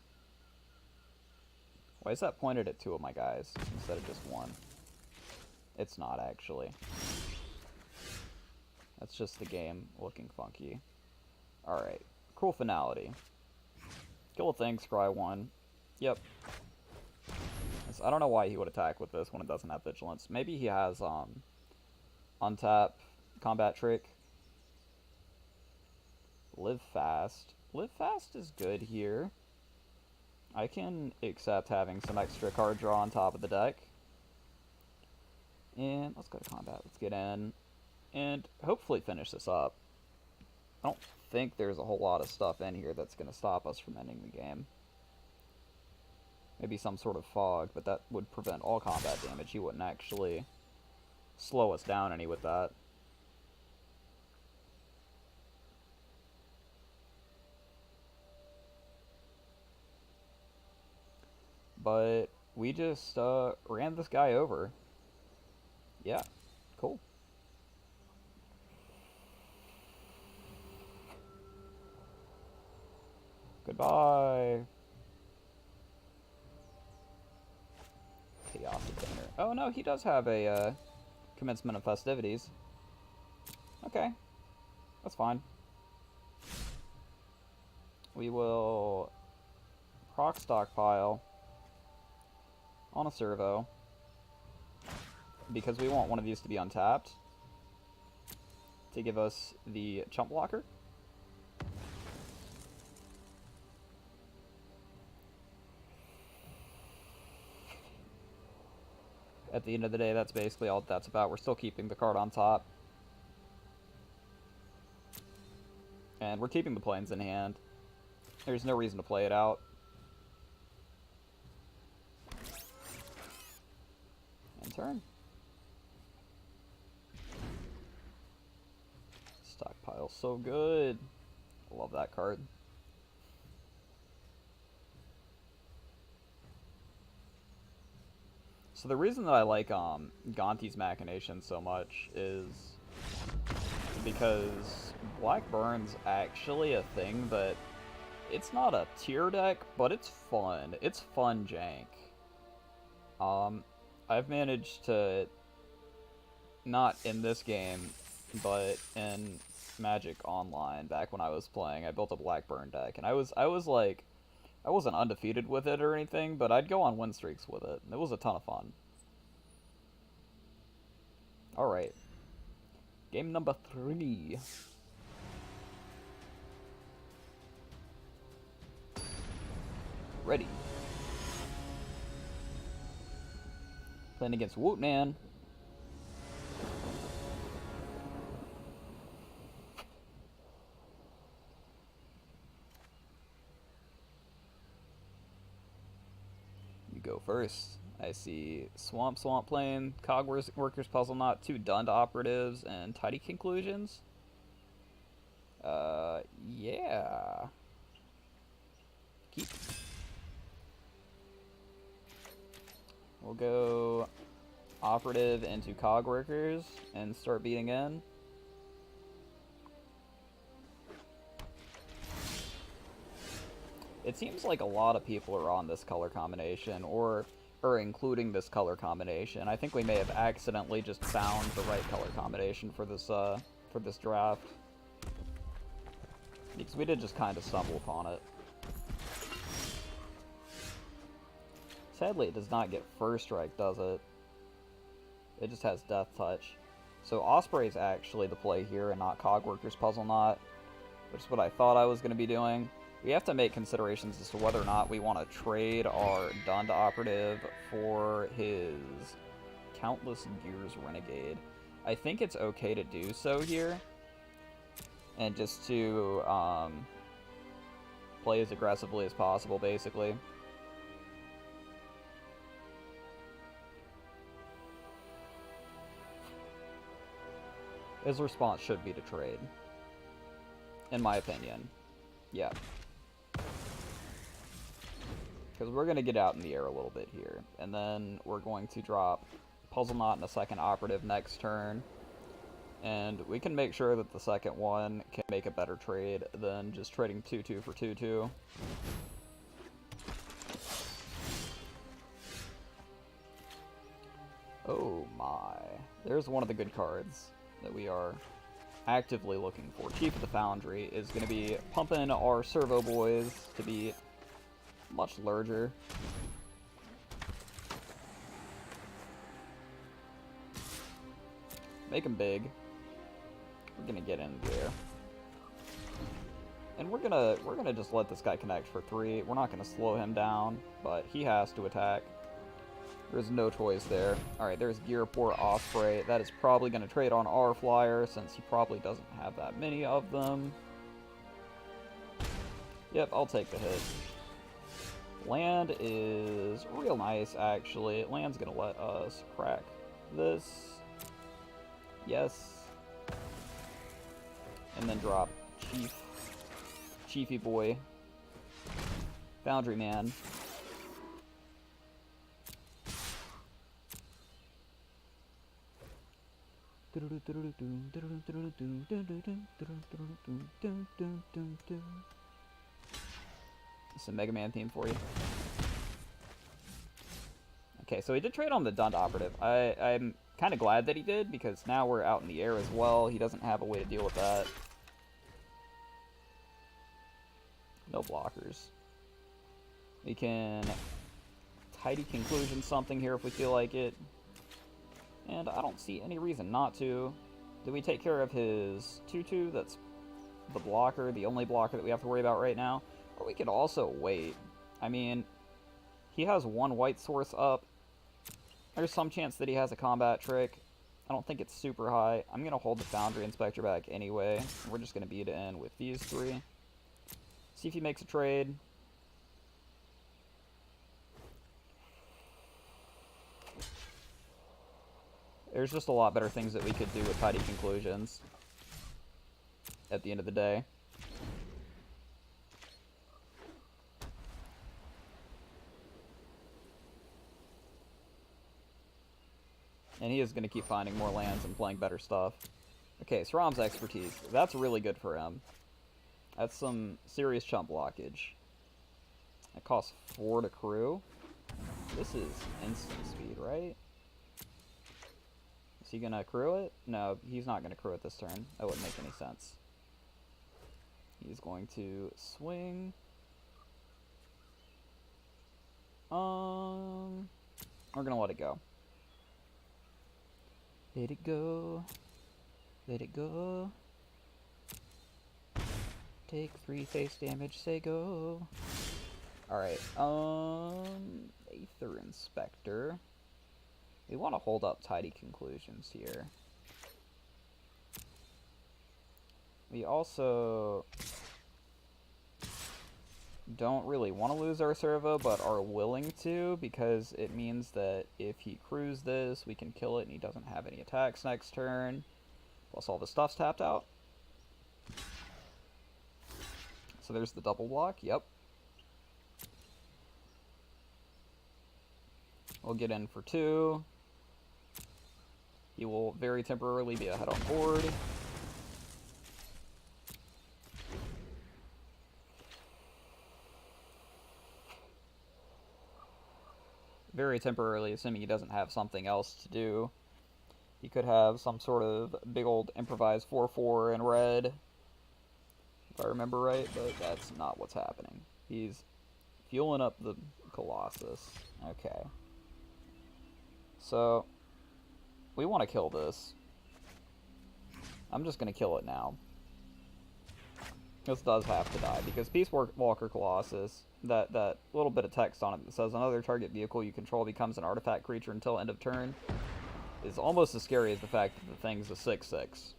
Why is that pointed at 2 of my guys instead of just 1? It's not, actually. That's just the game looking funky. Alright. Cruel Finality. Kill a thing, scry 1. Yep. I don't know why he would attack with this when it doesn't have Vigilance. Maybe he has, untap, combat trick. Live Fast. Live Fast is good here. I can accept having some extra card draw on top of the deck. And let's go to combat. Let's get in. And hopefully finish this up. I don't think there's a whole lot of stuff in here that's going to stop us from ending the game. Maybe some sort of fog, but that would prevent all combat damage. He wouldn't actually slow us down any with that. But we just ran this guy over. Yeah, cool. Goodbye. Chaos Container. Oh no, he does have a commencement of festivities. Okay, that's fine. We will proc stockpile on a servo because we want one of these to be untapped to give us the chump blocker. At the end of the day, that's basically all that's about. We're still keeping the card on top. And we're keeping the planes in hand. There's no reason to play it out. And turn. Stockpile so good. I love that card. So the reason that I like Gonti's Machination so much is because Black Burn's actually a thing that it's not a tier deck, but it's fun. It's fun jank. I've managed to, not in this game, but in Magic Online back when I was playing, I built a Blackburn deck, and I was like, I wasn't undefeated with it or anything, but I'd go on win streaks with it. It was a ton of fun. Alright. Game number 3. Ready. Playing against Wootnan. You go first. I see Swamp Plane, Cog Workers Puzzle Knot, 2 Dund Operatives, and Tidy Conclusions. Yeah. Keep. We'll go Operative into Cog Workers and start beating in. It seems like a lot of people are on this color combination, or including this color combination. I think we may have accidentally just found the right color combination for this draft, because we did just kind of stumble upon it. Sadly, it does not get First Strike, does it? It just has Death Touch. So Osprey's actually the play here and not Cogworker's Puzzle Knot, which is what I thought I was going to be doing. We have to make considerations as to whether or not we want to trade our Dund Operative for his Countless Gears Renegade. I think it's okay to do so here, and just to play as aggressively as possible, basically. His response should be to trade, in my opinion. Yeah. Because we're going to get out in the air a little bit here. And then we're going to drop Puzzle Knot and a second Operative next turn. And we can make sure that the second one can make a better trade than just trading 2-2 for 2-2. Oh my. There's one of the good cards that we are actively looking for. Chief of the Foundry is going to be pumping our Servo Boys to be much larger. Make them big. We're going to get in there. And we're gonna just let this guy connect for 3. We're not going to slow him down, but he has to attack. There's no choice there. Alright, there's Gearport Osprey. That is probably going to trade on our flyer, since he probably doesn't have that many of them. Yep, I'll take the hit. Land is real nice, actually. Land's going to let us crack this. Yes. And then drop Chiefy Boy. Foundry Man. Some Mega Man theme for you. Okay, so he did trade on the Dund Operative. I'm Kind of glad that he did, because now we're out in the air as well. He doesn't have a way to deal with that. No blockers. We can tidy conclusion something here if we feel like it. And I don't see any reason not to. Do we take care of his 2/2? That's the blocker, the only blocker that we have to worry about right now. Or we could also wait. I mean, he has one white source up. There's some chance that he has a combat trick. I don't think it's super high. I'm going to hold the Foundry Inspector back anyway. We're just going to beat it in with these three. See if he makes a trade. There's just a lot better things that we could do with tidy conclusions at the end of the day. And he is going to keep finding more lands and playing better stuff. Okay, Sram's expertise. That's really good for him. That's some serious chump blockage. It costs 4 to crew. This is instant speed, right? Is he going to crew it? No, he's not going to crew it this turn. That wouldn't make any sense. He's going to swing. We're going to let it go. Let it go. Let it go. Take 3 face damage, say go. Alright, Aether Inspector. We want to hold up tidy conclusions here. We also don't really want to lose our servo, but are willing to, because it means that if he crews this, we can kill it and he doesn't have any attacks next turn. Plus all the stuff's tapped out. So there's the double block, yep. We'll get in for 2. He will very temporarily be ahead on board. Very temporarily, assuming he doesn't have something else to do. He could have some sort of big old improvised 4/4 in red, if I remember right, but that's not what's happening. He's fueling up the Colossus. Okay. So, we want to kill this. I'm just going to kill it now. This does have to die, because Peace Walker Colossus, that little bit of text on it that says another target vehicle you control becomes an artifact creature until end of turn, is almost as scary as the fact that the thing's a 6/6.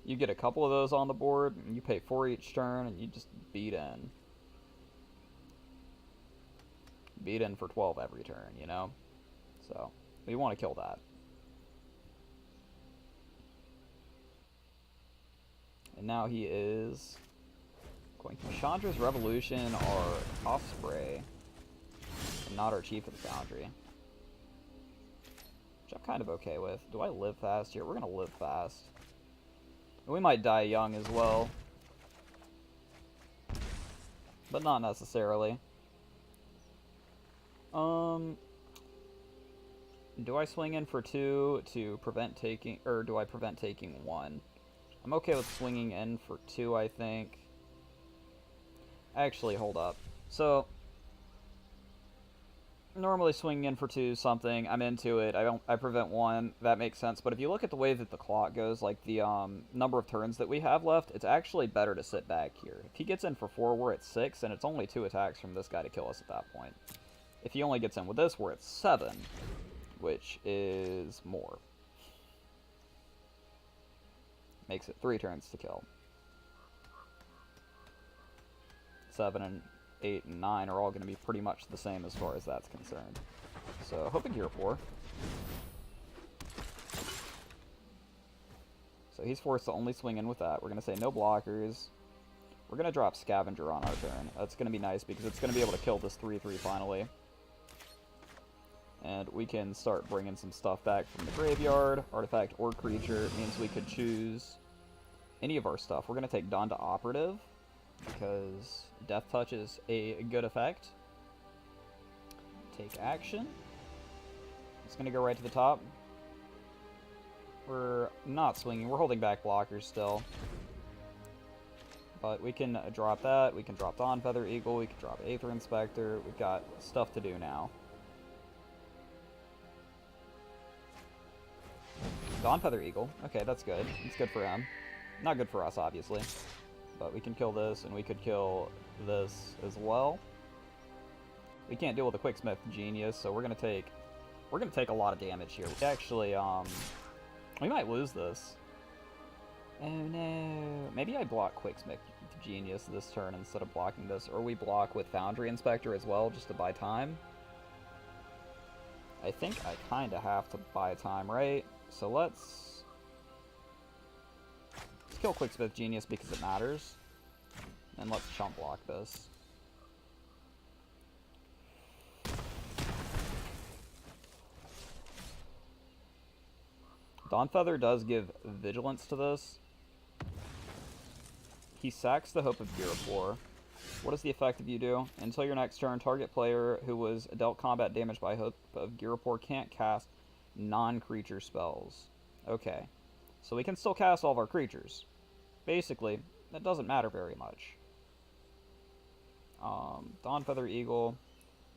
You get a couple of those on the board, and you pay 4 each turn, and you just beat in. Beat in for 12 every turn, you know? So, we want to kill that. And now he is going to Chandra's Revolution or Osprey, and not our Chief of the Foundry. Which I'm kind of okay with. Do I live fast here? We're going to live fast. We might die young as well. But not necessarily. Do I swing in for 2 to prevent taking, or do I prevent taking 1? I'm okay with swinging in for 2, I think. Actually, hold up. So, normally swinging in for 2 something, I'm into it. I prevent 1, that makes sense. But if you look at the way that the clock goes, like the number of turns that we have left, it's actually better to sit back here. If he gets in for 4, we're at 6, and it's only 2 attacks from this guy to kill us at that point. If he only gets in with this, we're at 7, which is more. Makes it 3 turns to kill. 7 and 8 and 9 are all going to be pretty much the same as far as that's concerned. So, hope and gear 4. So he's forced to only swing in with that. We're going to say no blockers. We're going to drop Scavenger on our turn. That's going to be nice because it's going to be able to kill this 3/3 finally. And we can start bringing some stuff back from the graveyard. Artifact or creature means we could choose any of our stuff. We're going to take Dawn to Operative, because Death Touch is a good effect. Take action. It's going to go right to the top. We're not swinging. We're holding back blockers still. But we can drop that. We can drop Dawn Feather Eagle. We can drop Aether Inspector. We've got stuff to do now. Dawn Feather Eagle. Okay, that's good. It's good for him. Not good for us, obviously. But we can kill this, and we could kill this as well. We can't deal with a Quicksmith Genius, so we're gonna take a lot of damage here. We actually, we might lose this. Oh no. Maybe I block Quicksmith Genius this turn instead of blocking this, or we block with Foundry Inspector as well, just to buy time. I think I kinda have to buy time, right? So let's kill Quicksmith Genius because it matters. And let's chump block this. Dawn Feather does give Vigilance to this. He sacks the Hope of Girapor. What does the effective you do? Until your next turn, target player who was dealt combat damage by Hope of Girapor can't cast non-creature spells. Okay. So we can still cast all of our creatures. Basically, that doesn't matter very much. Dawn Feather Eagle.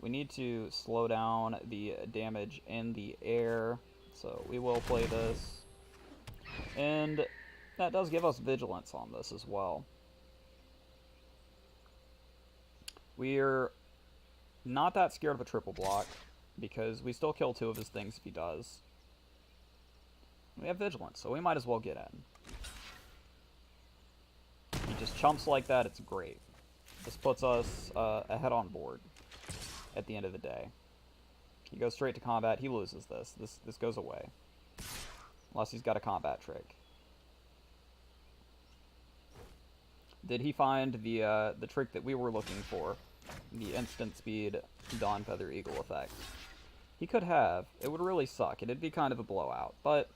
We need to slow down the damage in the air. So we will play this. And that does give us Vigilance on this as well. We're not that scared of a triple block, because we still kill 2 of his things if he does. We have Vigilance, so we might as well get in. He just chumps like that, it's great. This puts us ahead on board at the end of the day. He goes straight to combat, he loses this. This goes away. Unless he's got a combat trick. Did he find the trick that we were looking for? The instant speed Dawn Feather Eagle effect. He could have. It would really suck. It'd be kind of a blowout. But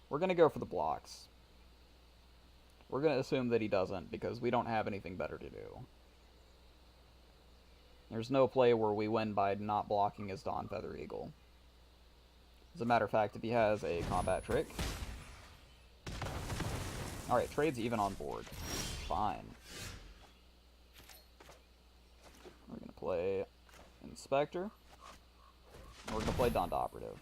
we're going to go for the blocks. We're going to assume that he doesn't, because we don't have anything better to do. There's no play where we win by not blocking his Dawn Feather Eagle. As a matter of fact, if he has a combat trick... Alright, trade's even on board. Fine. We're going to play Inspector. We're going to play Dawn Operative.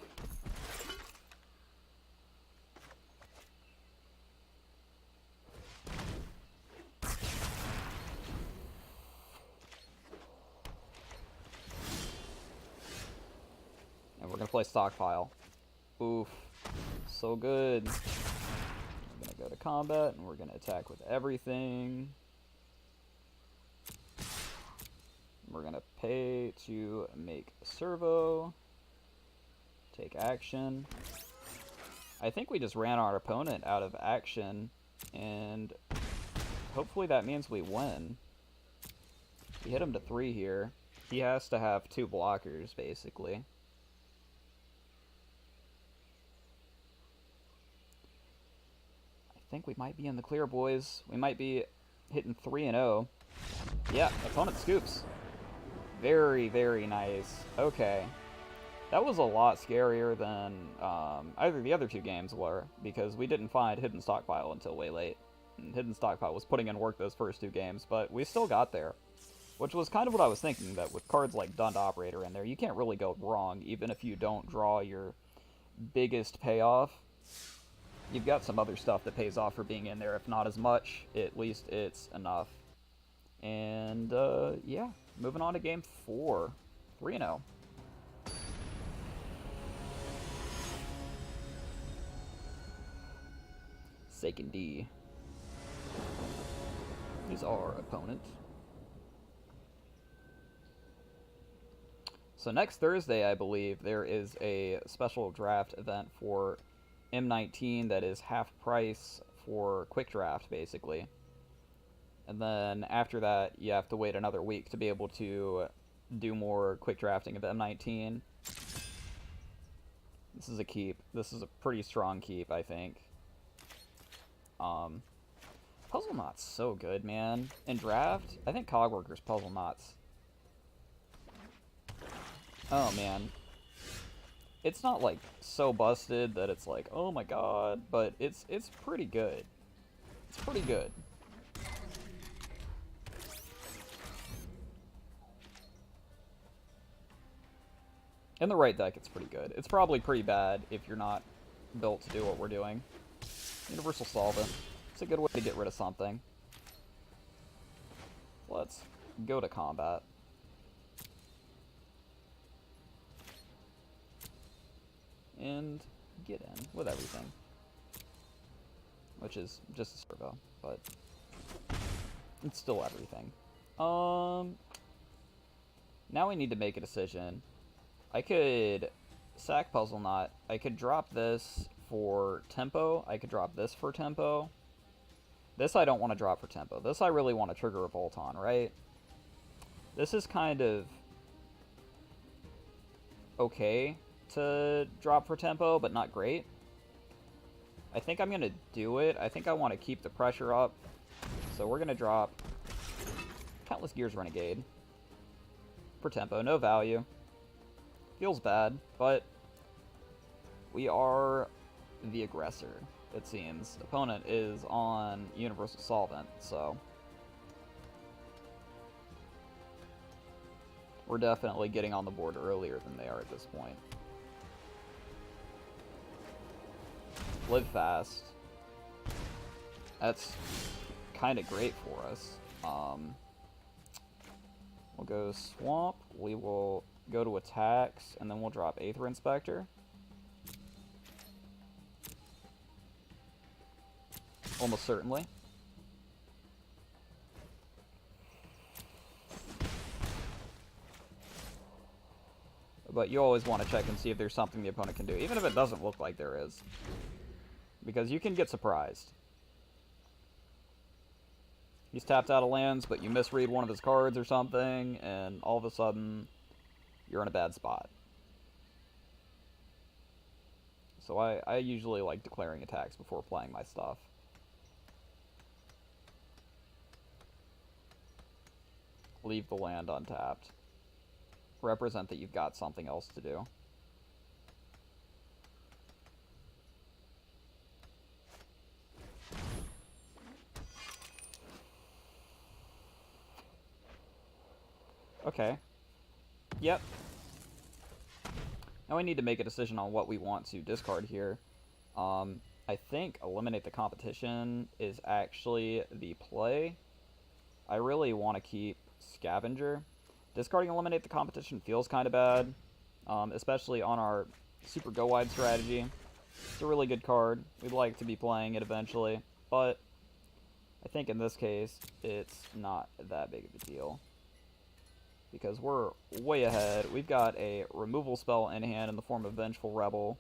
And we're going to play Stockpile. Oof. So good. We're going to go to combat, and we're going to attack with everything. We're going to pay to make servo. Take action. I think we just ran our opponent out of action, and hopefully that means we win. We hit him to 3 here. He has to have 2 blockers, basically. I think we might be in the clear, boys. We might be hitting 3-0. Yeah, opponent scoops. Very, very nice. Okay. That was a lot scarier than either the other 2 games were, because we didn't find Hidden Stockpile until way late. And Hidden Stockpile was putting in work those first 2 games, but we still got there. Which was kind of what I was thinking, that with cards like Dund Operator in there, you can't really go wrong, even if you don't draw your biggest payoff. You've got some other stuff that pays off for being in there, if not as much, at least it's enough. And, yeah, moving on to game 4. 3-0. Second D is our opponent. So next Thursday, I believe, there is a special draft event for M19 that is half price for quick draft, basically. And then after that, you have to wait another week to be able to do more quick drafting of M19. This is a keep. This is a pretty strong keep, I think. Puzzle Knot's so good, man. In draft, I think Cogworker's Puzzle Knots. Oh, man. It's not like so busted that it's like, oh my god, but it's pretty good. It's pretty good. In the right deck, it's pretty good. It's probably pretty bad if you're not built to do what we're doing. Universal Solvent. It's a good way to get rid of something. Let's go to combat. And get in with everything. Which is just a servo, but it's still everything. Now we need to make a decision. I could sack Puzzle Knot. I could drop this for tempo. I could drop this for tempo. This I don't want to drop for tempo. This I really want to trigger a Volt on, right? This is kind of okay to drop for tempo, but not great. I think I'm going to do it. I think I want to keep the pressure up. So we're going to drop Countless Gears Renegade for tempo. No value. Feels bad, but we are the aggressor, it seems. Opponent is on Universal Solvent, so we're definitely getting on the board earlier than they are at this point. Live fast. That's kind of great for us. We'll go Swamp. We will go to attacks, and then we'll drop Aether Inspector. Almost certainly. But you always want to check and see if there's something the opponent can do, even if it doesn't look like there is. Because you can get surprised. He's tapped out of lands, but you misread one of his cards or something, and all of a sudden, you're in a bad spot. So I usually like declaring attacks before playing my stuff. Leave the land untapped. Represent that you've got something else to do. Okay. Yep. Now we need to make a decision on what we want to discard here. I think Eliminate the Competition is actually the play. I really want to keep Scavenger. Discarding Eliminate the Competition feels kind of bad, especially on our Super Go Wide strategy. It's a really good card. We'd like to be playing it eventually, but I think in this case, it's not that big of a deal. Because we're way ahead. We've got a removal spell in hand in the form of Vengeful Rebel.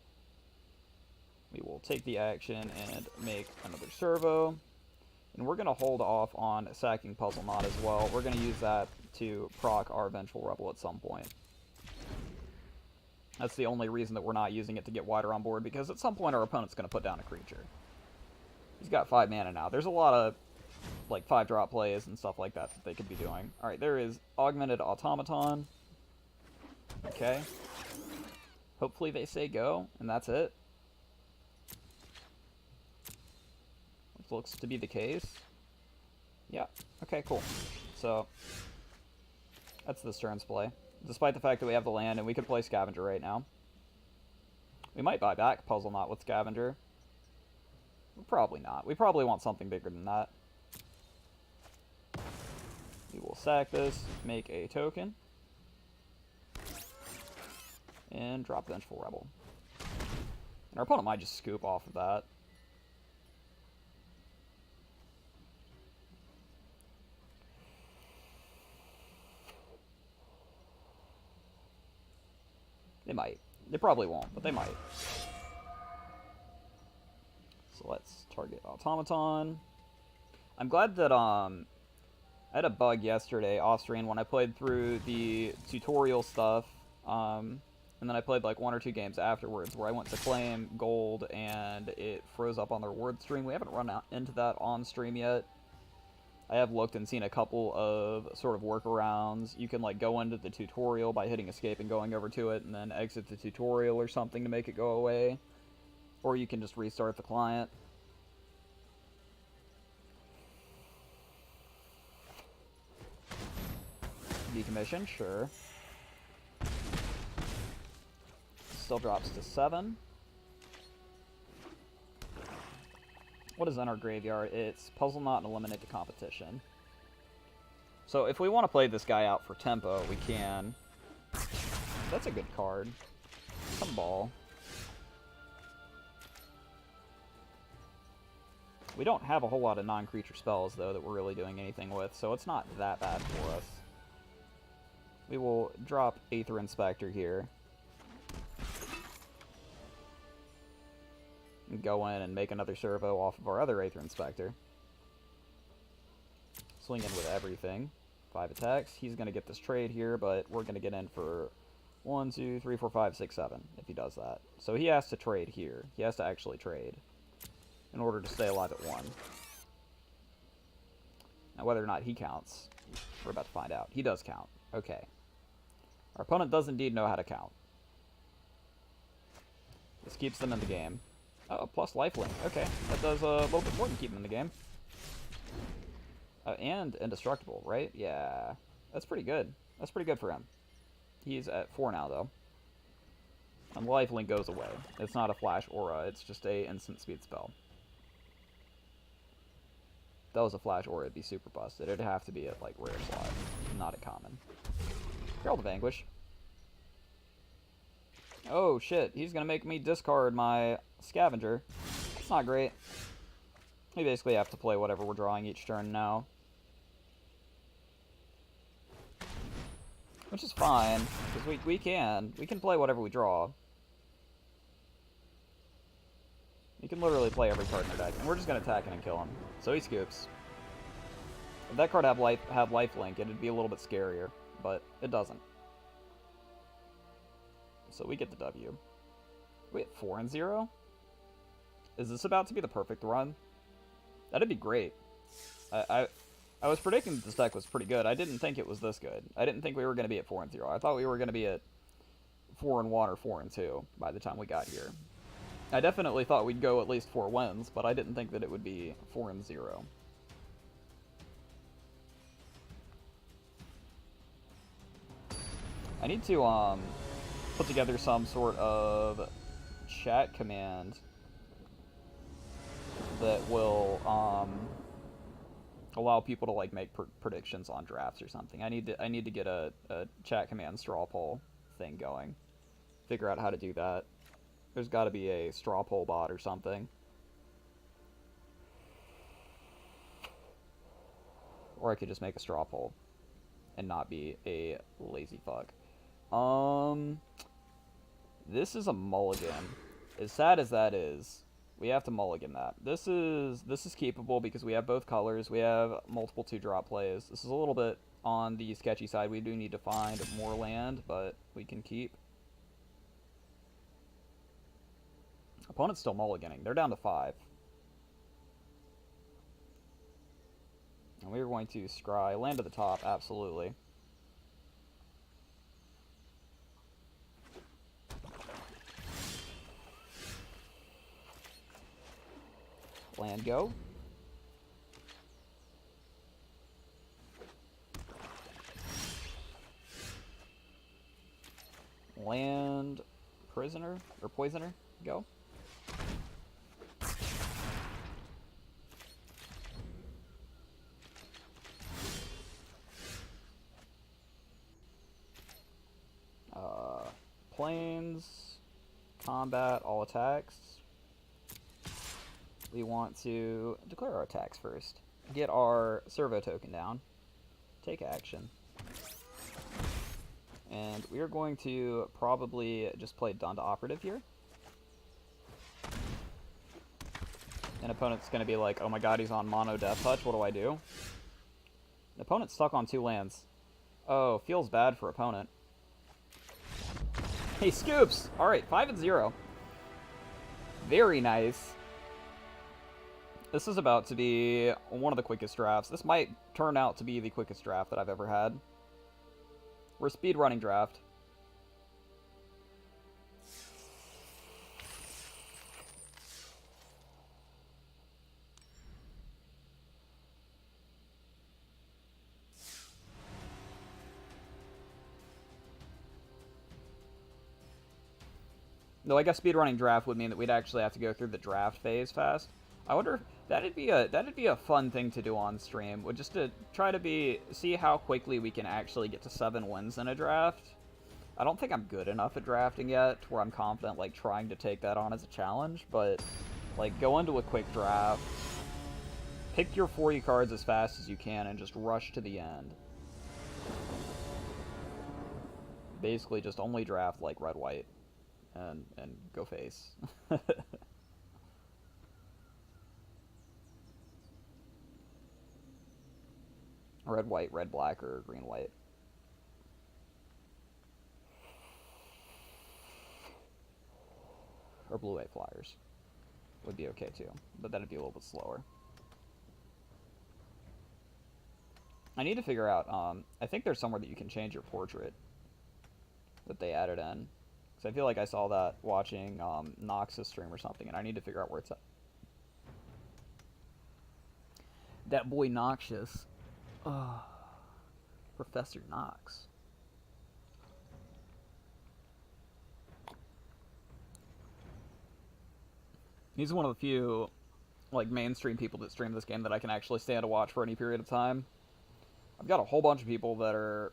We will take the action and make another servo. And we're going to hold off on sacking Puzzle Knot as well. We're going to use that to proc our Vengeful Rebel at some point. That's the only reason that we're not using it to get wider on board, because at some point our opponent's going to put down a creature. He's got 5 mana now. There's a lot of like 5-drop plays and stuff like that that they could be doing. Alright, there is Augmented Automaton. Okay. Hopefully they say go, and that's it. Which looks to be the case. Yeah, okay, cool. So, that's this turn's play. Despite the fact that we have the land and we could play Scavenger right now. We might buy back Puzzle Knot with Scavenger. Probably not. We probably want something bigger than that. We will sack this, make a token, and drop Vengeful Rebel. And our opponent might just scoop off of that. They might. They probably won't, but they might. So let's target Automaton. I'm glad that I had a bug yesterday off stream when I played through the tutorial stuff, and then I played like 1 or 2 games afterwards where I went to claim gold and it froze up on the reward stream. We haven't run out into that on stream yet. I have looked and seen a couple of sort of workarounds. You can like go into the tutorial by hitting escape and going over to it, and then exit the tutorial or something to make it go away. Or you can just restart the client. Decommission, sure. Still drops to 7. What is in our graveyard? It's Puzzle Knot and Eliminate the Competition. So if we want to play this guy out for tempo, we can. That's a good card. Some ball. We don't have a whole lot of non-creature spells, though, that we're really doing anything with, so it's not that bad for us. We will drop Aether Inspector here. And go in and make another servo off of our other Aether Inspector. Swing in with everything. 5 attacks. He's going to get this trade here, but we're going to get in for 1, 2, 3, 4, 5, 6, 7 if he does that. So he has to trade here. He has to actually trade in order to stay alive at 1. Now whether or not he counts, we're about to find out. He does count. Okay. Our opponent does indeed know how to count. This keeps them in the game. Oh, plus lifelink. Okay, that does a little bit more than keep them in the game. And indestructible, right? Yeah. That's pretty good. That's pretty good for him. He's at 4 now, though. And lifelink goes away. It's not a flash aura, it's just a instant speed spell. If that was a flash aura, it'd be super busted. It'd have to be at, like, rare slot, not a common. Herald of Anguish. Oh, shit. He's gonna make me discard my Scavenger. That's not great. We basically have to play whatever we're drawing each turn now. Which is fine, because we can play whatever we draw. You can literally play every card in our deck, and we're just going to attack it and kill him. So he scoops. If that card had lifelink, it'd be a little bit scarier, but it doesn't. So we get the W. Wait, 4-0? Is this about to be the perfect run? That'd be great. I was predicting that this deck was pretty good. I didn't think it was this good. I didn't think we were going to be at 4-0. I thought we were going to be at 4-1 or 4-2 by the time we got here. I definitely thought we'd go at least 4 wins, but I didn't think that it would be 4-0. I need to put together some sort of chat command that will allow people to like make predictions on drafts or something. I need to get a chat command straw poll thing going. Figure out how to do that. There's got to be a straw poll bot or something. Or I could just make a straw poll and not be a lazy fuck. This is a mulligan. As sad as that is, we have to mulligan that. This is keepable because we have both colors. We have multiple 2-drop plays. This is a little bit on the sketchy side. We do need to find more land, but we can keep. Opponent's still mulliganing. They're down to 5. And we are going to scry land to the top, absolutely. Land go. Land prisoner or poisoner go. Planes, combat, all attacks. We want to declare our attacks first. Get our servo token down. Take action. And we are going to probably just play Dunda Operative here. And opponent's going to be like, oh my god, he's on mono death touch, what do I do? The opponent's stuck on 2 lands. Oh, feels bad for opponent. He scoops! Alright, 5-0. Very nice. This is about to be one of the quickest drafts. This might turn out to be the quickest draft that I've ever had. We're a speedrunning draft. Though I guess speedrunning draft would mean that we'd actually have to go through the draft phase fast. I wonder if that'd be a fun thing to do on stream. Would just to try to see how quickly we can actually get to 7 wins in a draft. I don't think I'm good enough at drafting yet to where I'm confident like trying to take that on as a challenge, but like go into a quick draft, pick your 40 cards as fast as you can and just rush to the end. Basically just only draft like red white. And go face. Red white, red black, or green white. Or blue white flyers would be okay too, but that'd be a little bit slower. I need to figure out. I think there's somewhere that you can change your portrait that they added in. So I feel like I saw that watching Nox's stream or something, and I need to figure out where it's at. That boy Noxious. Professor Nox. He's one of the few like mainstream people that stream this game that I can actually stand to watch for any period of time. I've got a whole bunch of people that are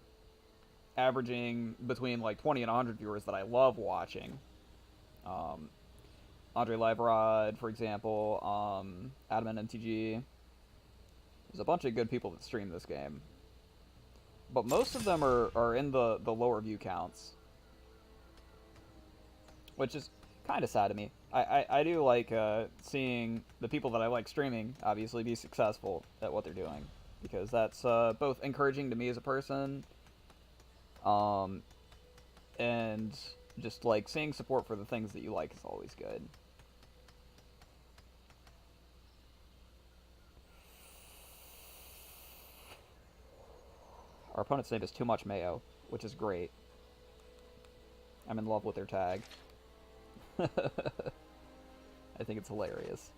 averaging between like 20 and 100 viewers that I love watching. Andre Liverod, for example, Adam and MTGA. There's a bunch of good people that stream this game. But most of them are in the lower view counts. Which is kind of sad to me. I do like seeing the people that I like streaming, obviously, be successful at what they're doing. Because that's both encouraging to me as a person, and just like seeing support for the things that you like is always good. Our opponent's name is Too Much Mayo, which is great. I'm in love with their tag. I think it's hilarious.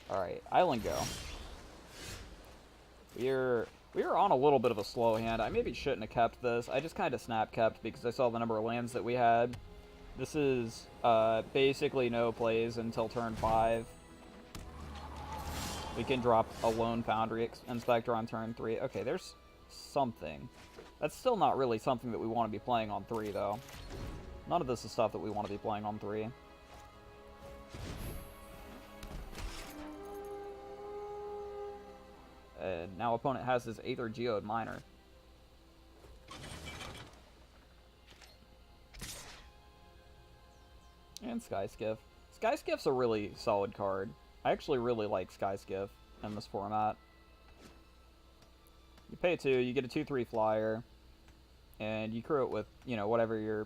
Alright, Island Go. We're on a little bit of a slow hand. I maybe shouldn't have kept this. I just kind of snap kept because I saw the number of lands that we had. This is basically no plays until turn 5. We can drop a Lone Foundry Inspector on turn 3. Okay, there's something. That's still not really something that we want to be playing on 3, though. None of this is stuff that we want to be playing on 3. And now opponent has his Aether Geode Miner. And Skyskiff. Skyskiff's a really solid card. I actually really like Skyskiff in this format. You pay 2, you get a 2/3 flyer, and you crew it with, you know, whatever your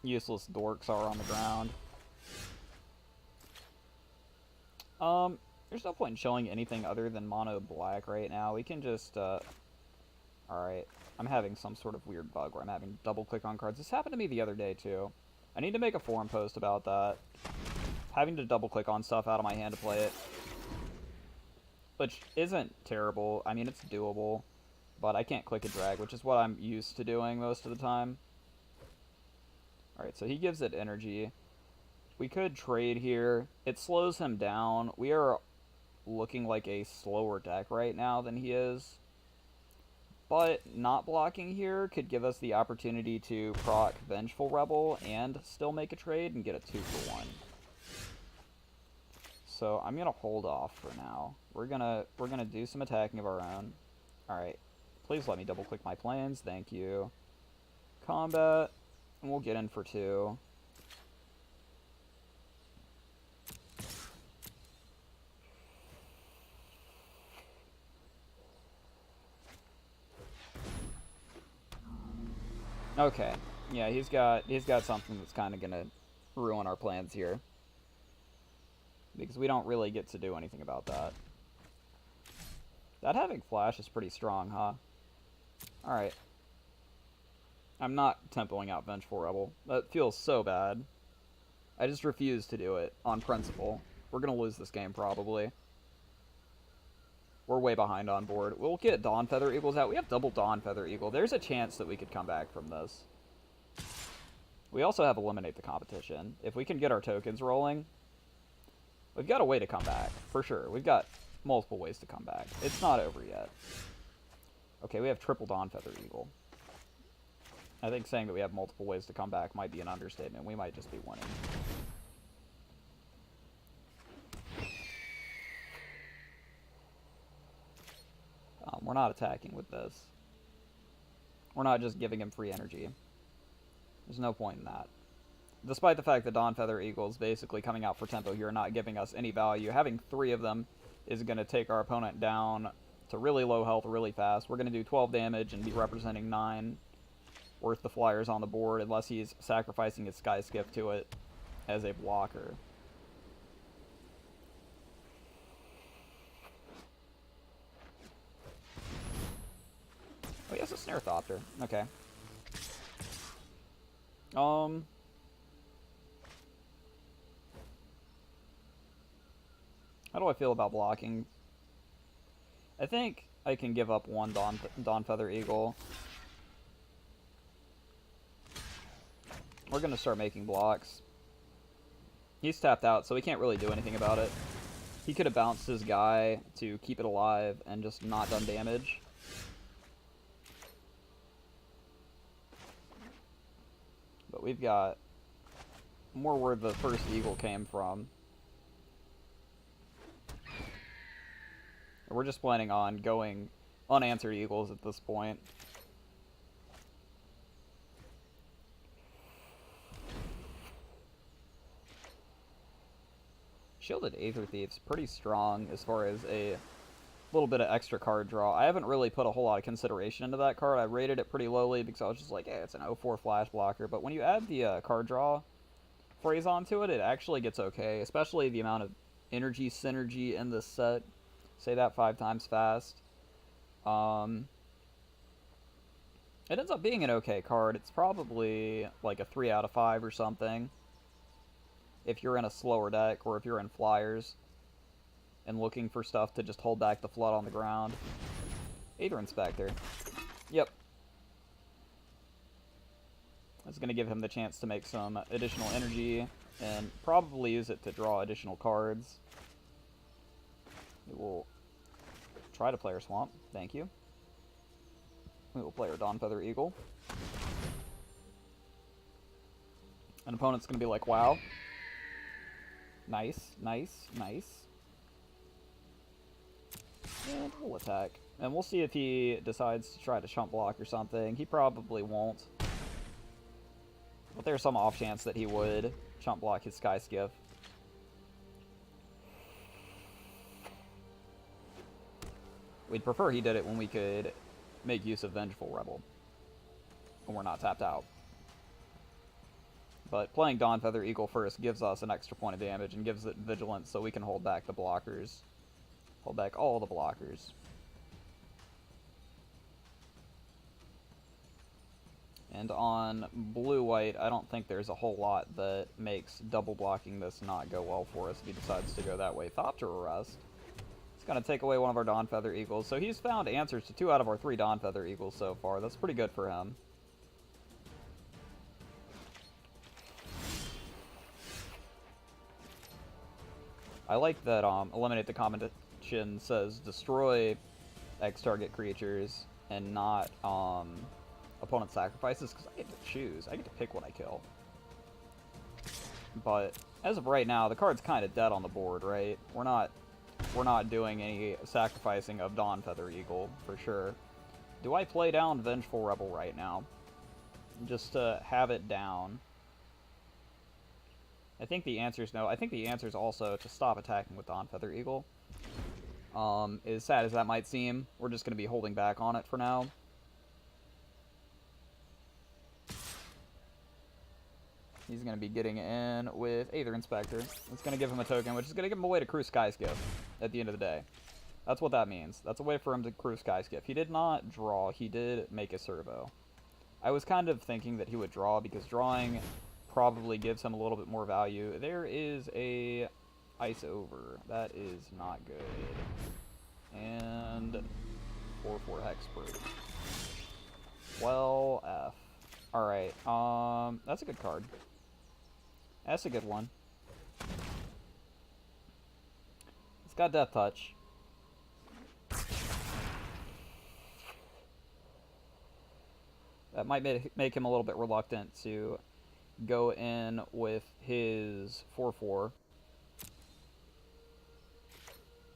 useless dorks are on the ground. There's no point in showing anything other than mono black right now. We can just, alright. I'm having some sort of weird bug where I'm having double click on cards. This happened to me the other day, too. I need to make a forum post about that. Having to double click on stuff out of my hand to play it. Which isn't terrible. I mean, it's doable. But I can't click and drag, which is what I'm used to doing most of the time. Alright, so he gives it energy. We could trade here. It slows him down. We are looking like a slower deck right now than he is. But not blocking here could give us the opportunity to proc Vengeful Rebel and still make a trade and get a 2-for-1. So I'm gonna hold off for now. We're gonna do some attacking of our own. Alright. Please let me double click my plans, thank you. Combat, and we'll get in for 2. Okay, yeah, he's got something that's kind of gonna ruin our plans here, because we don't really get to do anything about that. That having flash is pretty strong, huh? Alright. I'm not tempoing out Vengeful Rebel. That feels so bad. I just refuse to do it on principle. We're gonna lose this game, probably. We're way behind on board. We'll get Dawn Feather Eagles out. We have double Dawn Feather Eagle. There's a chance that we could come back from this. We also have Eliminate the Competition. If we can get our tokens rolling, we've got a way to come back, for sure. We've got multiple ways to come back. It's not over yet. Okay, we have triple Dawn Feather Eagle. I think saying that we have multiple ways to come back might be an understatement. We might just be winning. We're not attacking with this. We're not just giving him free energy. There's no point in that. Despite the fact that Dawn Feather Eagle is basically coming out for tempo here, not giving us any value, having 3 of them is going to take our opponent down to really low health really fast. We're going to do 12 damage and be representing 9 worth the flyers on the board, unless he's sacrificing his Sky Skip to it as a blocker. Oh, he has a Snare Thopter. Okay. How do I feel about blocking? I think I can give up one Dawn Feather Eagle. We're going to start making blocks. He's tapped out, so we can't really do anything about it. He could have bounced his guy to keep it alive and just not done damage. But we've got more where the first Eagle came from. We're just planning on going unanswered Eagles at this point. Shielded Aether Thief's pretty strong as far as a little bit of extra card draw. I haven't really put a whole lot of consideration into that card. I rated it pretty lowly because I was just like, hey, it's an 0-4 flash blocker. But when you add the card draw phrase onto it, it actually gets okay, especially the amount of energy synergy in this set. Say that 5 times fast. It ends up being an okay card. It's probably like a 3 out of 5 or something. If you're in a slower deck, or if you're in flyers and looking for stuff to just hold back the flood on the ground. Aether Inspector. Yep. That's going to give him the chance to make some additional energy and probably use it to draw additional cards. We will try to play our Swamp. Thank you. We will play our Dawn Feather Eagle. An opponent's going to be like, wow. Nice, nice, nice. And we'll attack. And we'll see if he decides to try to chump block or something. He probably won't. But there's some off chance that he would chump block his Sky Skiff. We'd prefer he did it when we could make use of Vengeful Rebel. When we're not tapped out. But playing Dawn Feather Eagle first gives us an extra point of damage and gives it vigilance so we can hold back the blockers. Hold back all the blockers. And on blue-white, I don't think there's a whole lot that makes double blocking this not go well for us if he decides to go that way. Thopter Arrest. It's going to take away one of our Dawn Feather Eagles. So he's found answers to 2 out of our 3 Dawn Feather Eagles so far. That's pretty good for him. I like that Eliminate the Competition says destroy X target creatures and not opponent sacrifices, because I get to choose. I get to pick what I kill. But as of right now, the card's kind of dead on the board, right? We're not doing any sacrificing of Dawn Feather Eagle for sure. Do I play down Vengeful Rebel right now? Just to have it down. I think the answer is no. I think the answer is also to stop attacking with Dawn Feather Eagle. As sad as that might seem, we're just going to be holding back on it for now. He's going to be getting in with Aether Inspector. It's going to give him a token, which is going to give him a way to crew Sky Skip at the end of the day. That's what that means. That's a way for him to crew Skyskiff. He did not draw, he did make a servo. I was kind of thinking that he would draw because drawing probably gives him a little bit more value. There is a ice over. That is not good. And 4/4 Hexproof. Well, F. Alright, that's a good card. That's a good one. It's got Death Touch. That might make him a little bit reluctant to go in with his 4/4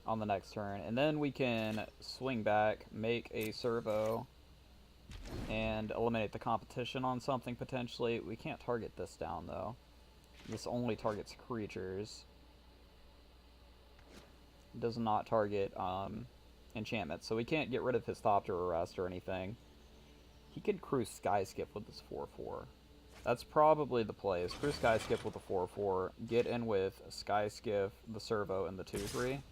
on the next turn. And then we can swing back, make a servo, and eliminate the competition on something potentially. We can't target this down though. This only targets creatures. It does not target enchantments, so we can't get rid of his Thopter Arrest or anything. He could crew Skyskiff with this 4/4. That's probably the play, is crew Skyskiff with the 4/4, get in with Skyskiff, the servo, and the 2/3.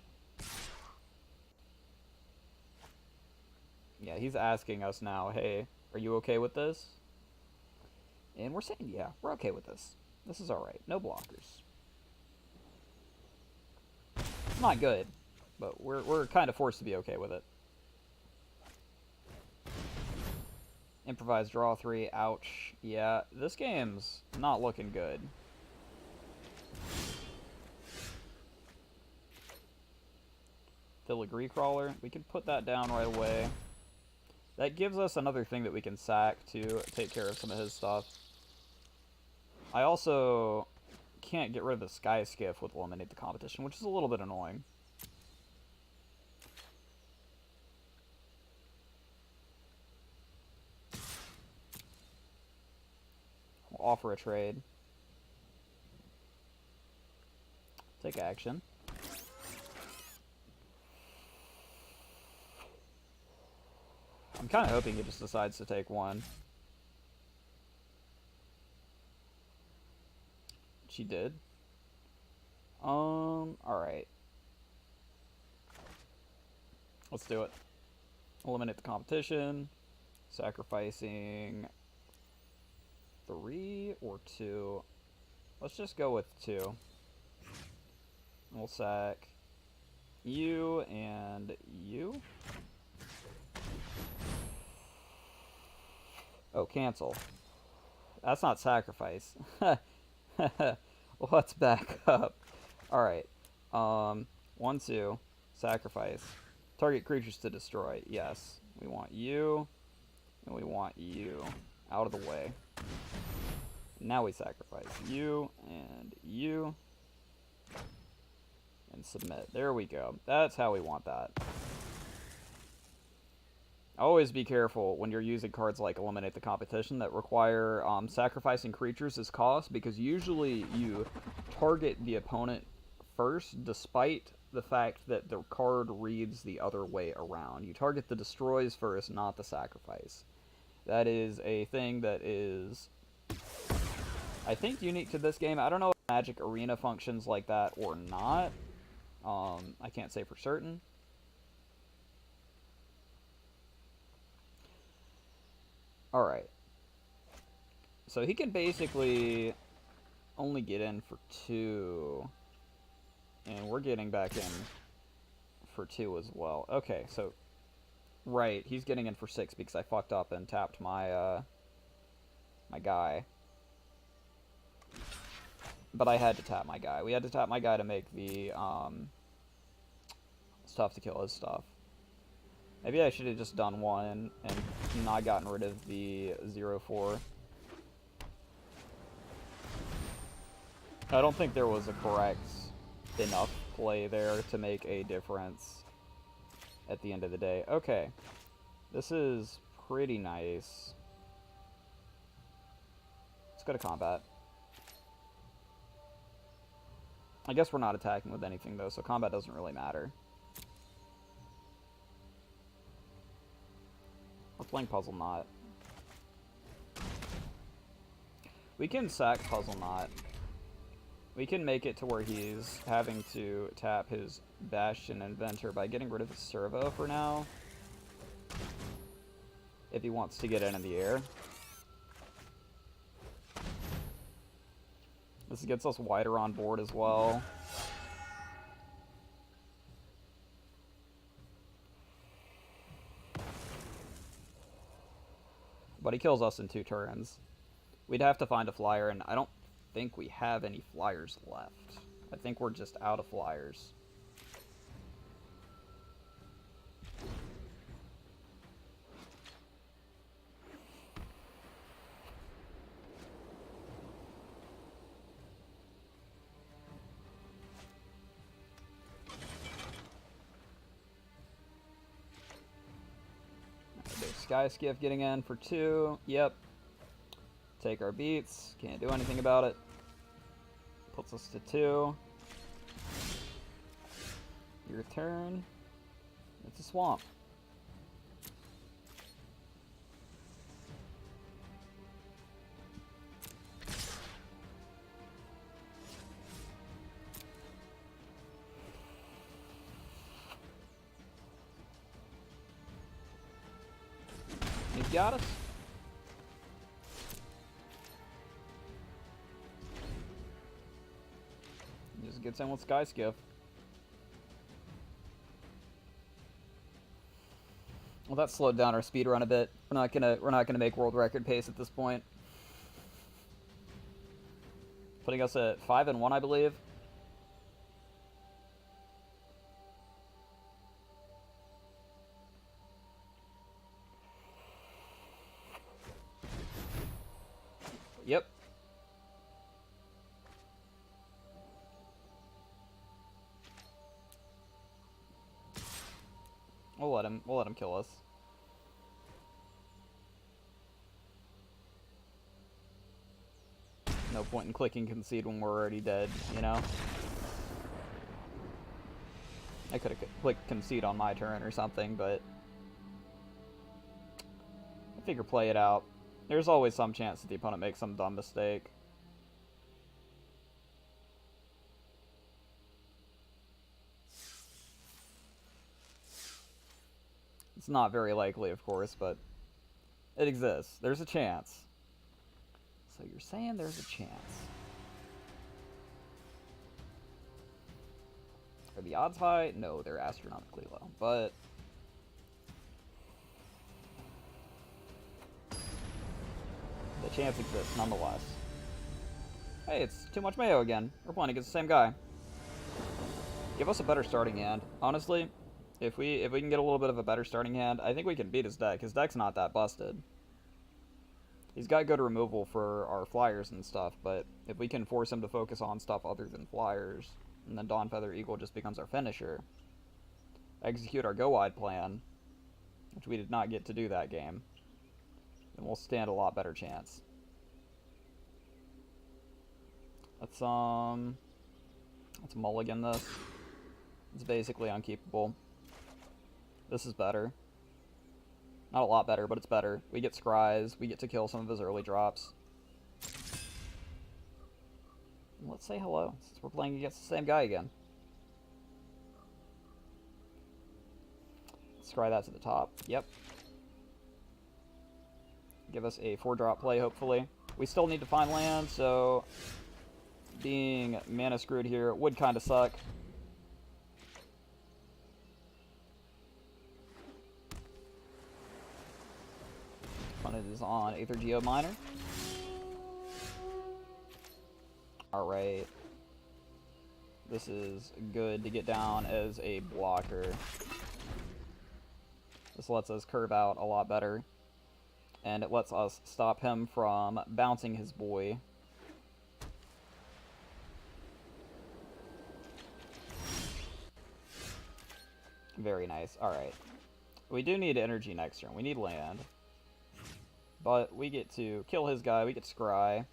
Yeah, he's asking us now, hey, are you okay with this? And we're saying, yeah, we're okay with this. This is alright. No blockers. It's not good, but we're kind of forced to be okay with it. Improvise draw 3, ouch. Yeah, this game's not looking good. Filigree Crawler, we can put that down right away. That gives us another thing that we can sack to take care of some of his stuff. I also can't get rid of the Skyskiff with Eliminate the Competition, which is a little bit annoying. We'll offer a trade. Take action. I'm kind of hoping he just decides to take one. She did. Alright. Let's do it. Eliminate the competition. Sacrificing 3 or 2. Let's just go with 2. We'll sack you and you. Oh, cancel. That's not sacrifice. Let's back up. Alright. 1, 2. Sacrifice. Target creatures to destroy. Yes. We want you. And we want you. Out of the way. Now we sacrifice you and you. And submit. There we go. That's how we want that. Always be careful when you're using cards like Eliminate the Competition that require sacrificing creatures as cost, because usually you target the opponent first despite the fact that the card reads the other way around. You target the destroys first, not the sacrifice. That is a thing that is, I think, unique to this game. I don't know if Magic Arena functions like that or not. I can't say for certain. Alright. So he can basically only get in for 2. And we're getting back in for 2 as well. Okay, so... Right, he's getting in for 6 because I fucked up and tapped my, my guy. But I had to tap my guy. We had to tap my guy to make the, stuff to kill his stuff. Maybe I should have just done 1 and not gotten rid of the 0/4. I don't think there was a correct enough play there to make a difference at the end of the day. Okay. This is pretty nice. Let's go to combat. I guess we're not attacking with anything though, so combat doesn't really matter. We're playing Puzzle Knot. We can sack Puzzle Knot. We can make it to where he's having to tap his Bastion Inventor by getting rid of his Servo for now. If he wants to get in the air. This gets us wider on board as well. But he kills us in 2 turns. We'd have to find a flyer, and I don't think we have any flyers left. I think we're just out of flyers. Sky Skiff getting in for 2. Yep. Take our beats. Can't do anything about it. Puts us to 2. Your turn. It's a swamp. He's got us. He just gets in with Sky Skiff. Well, that slowed down our speed run a bit. We're not gonna make world record pace at this point. Putting us at 5-1, I believe. Yep. We'll let him kill us. No point in clicking concede when we're already dead, you know? I could have clicked concede on my turn or something, but I figure play it out. There's always some chance that the opponent makes some dumb mistake. It's not very likely, of course, but it exists. There's a chance. So you're saying there's a chance. Are the odds high? No, they're astronomically low, but the chance exists nonetheless. Hey, it's too much Mayo again. We're playing against the same guy. Give us a better starting hand. Honestly, if we can get a little bit of a better starting hand, I think we can beat his deck. His deck's not that busted. He's got good removal for our flyers and stuff, but if we can force him to focus on stuff other than flyers, and then Dawn Feather Eagle just becomes our finisher, execute our go wide plan, which we did not get to do that game, then we'll stand a lot better chance. Let's mulligan this. It's basically unkeepable. This is better. Not a lot better, but it's better. We get scries. We get to kill some of his early drops. And let's say hello, since we're playing against the same guy again. Scry that to the top. Yep. Give us a 4-drop play, hopefully. We still need to find land, so being mana screwed here would kind of suck. Opponent is on Aether Geo Miner. Alright. This is good to get down as a blocker. This lets us curve out a lot better. And it lets us stop him from bouncing his boy. Very nice. Alright. We do need energy next turn. We need land. But we get to kill his guy. We get scry.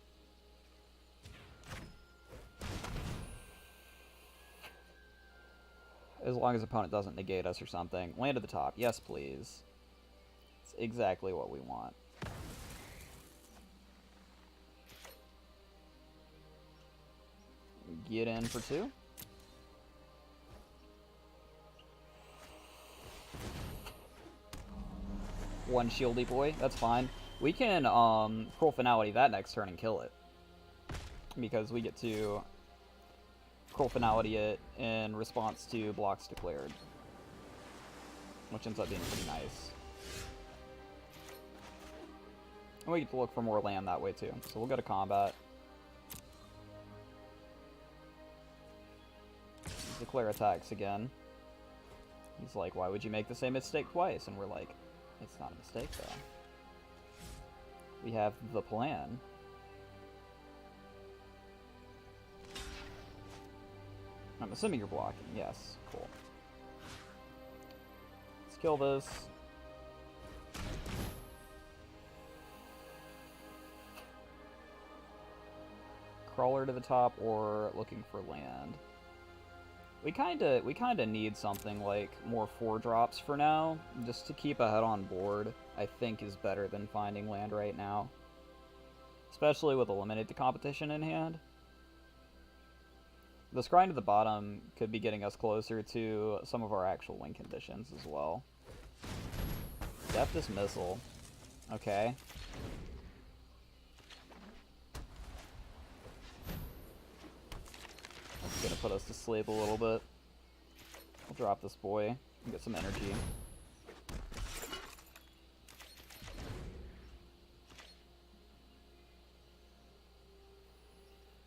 As long as the opponent doesn't negate us or something. Land at the top. Yes, please. It's exactly what we want. Get in for 2. One shieldy boy, that's fine. We can Cruel Finality that next turn and kill it. Because we get to Cruel Finality it in response to blocks declared. Which ends up being pretty nice. And we get to look for more land that way too. So we'll go to combat. Declare attacks again. He's like, why would you make the same mistake twice? And we're like, it's not a mistake though. We have the plan. I'm assuming you're blocking. Yes, cool. Let's kill this. Crawler to the top or looking for land. We kinda need something like more 4-drops for now, just to keep ahead on board. I think is better than finding land right now, especially with a limited competition in hand. The scrying to the bottom could be getting us closer to some of our actual win conditions as well. Death Dismissal. Okay. That's gonna put us to sleep a little bit. We'll drop this boy and get some energy.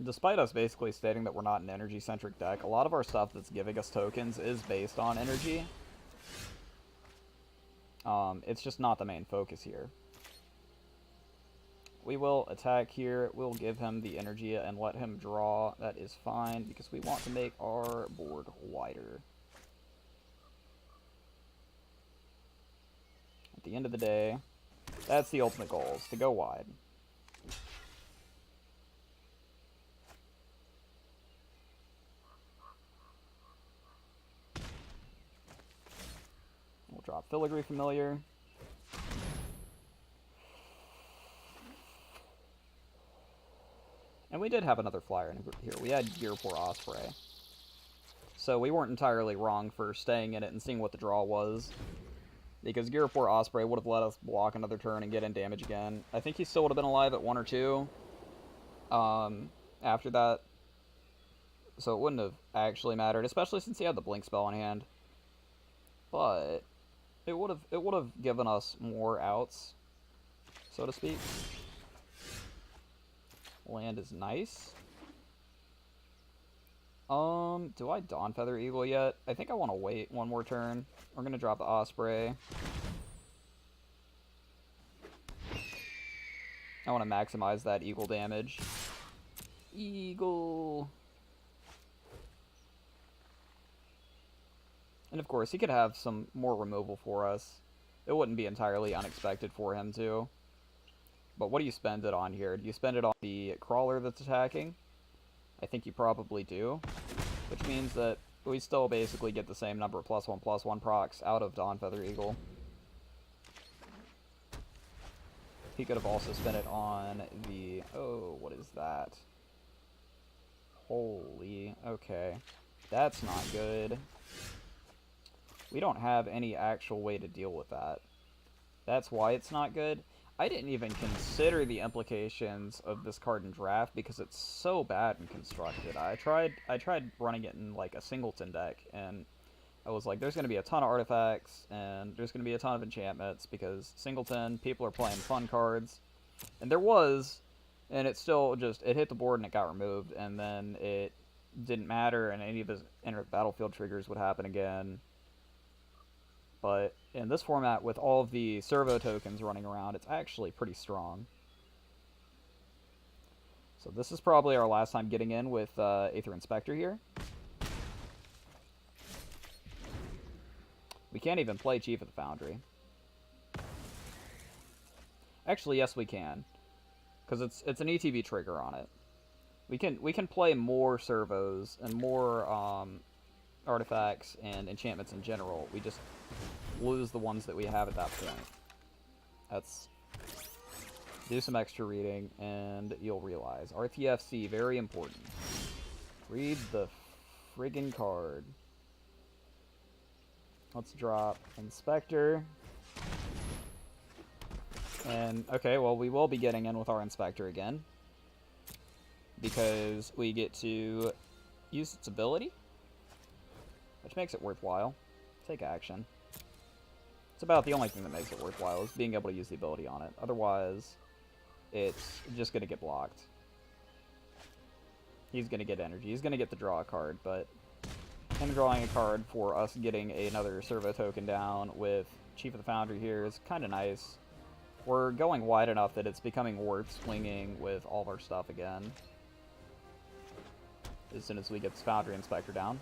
Despite us basically stating that we're not an energy-centric deck, a lot of our stuff that's giving us tokens is based on energy. It's just not the main focus here. We will attack here, we'll give him the energy and let him draw. That is fine, because we want to make our board wider. At the end of the day, that's the ultimate goal, is to go wide. We'll drop Filigree Familiar. And we did have another flyer in here. We had Gearport Osprey. So we weren't entirely wrong for staying in it and seeing what the draw was. Because Gearport Osprey would have let us block another turn and get in damage again. I think he still would have been alive at 1 or 2 after that. So it wouldn't have actually mattered, especially since he had the Blink spell in hand. But it would have given us more outs, so to speak. Land is nice. Do I Dawnfeather Eagle yet? I think I want to wait one more turn. We're going to drop the Osprey. I want to maximize that Eagle damage. Eagle. And of course, he could have some more removal for us. It wouldn't be entirely unexpected for him to. But what do you spend it on here? Do you spend it on the Crawler that's attacking? I think you probably do. Which means that we still basically get the same number of +1/+1 procs out of Dawnfeather Eagle. He could have also spent it on the... Oh, what is that? Holy... Okay. That's not good. We don't have any actual way to deal with that. That's why it's not good. I didn't even consider the implications of this card in draft because it's so bad and constructed. I tried running it in like a singleton deck, and I was like, there's going to be a ton of artifacts, and there's going to be a ton of enchantments, because singleton, people are playing fun cards. And there was, and it still just, it hit the board and it got removed, and then it didn't matter, and any of the battlefield triggers would happen again. But in this format, with all of the servo tokens running around, it's actually pretty strong. So this is probably our last time getting in with Aether Inspector here. We can't even play Chief of the Foundry. Actually, yes, we can, because it's an ETB trigger on it. We can play more servos and more artifacts and enchantments in general. We just lose the ones that we have at that point. That's... Do some extra reading, and you'll realize. RTFC, very important. Read the friggin' card. Let's drop Inspector. And, okay, well, we will be getting in with our Inspector again. Because we get to use its ability. Which makes it worthwhile. Take action. It's about the only thing that makes it worthwhile, is being able to use the ability on it. Otherwise, it's just going to get blocked. He's going to get energy. He's going to get to draw a card, but him drawing a card for us getting another servo token down with Chief of the Foundry here is kind of nice. We're going wide enough that it's becoming worth swinging with all of our stuff again. As soon as we get this Foundry Inspector down.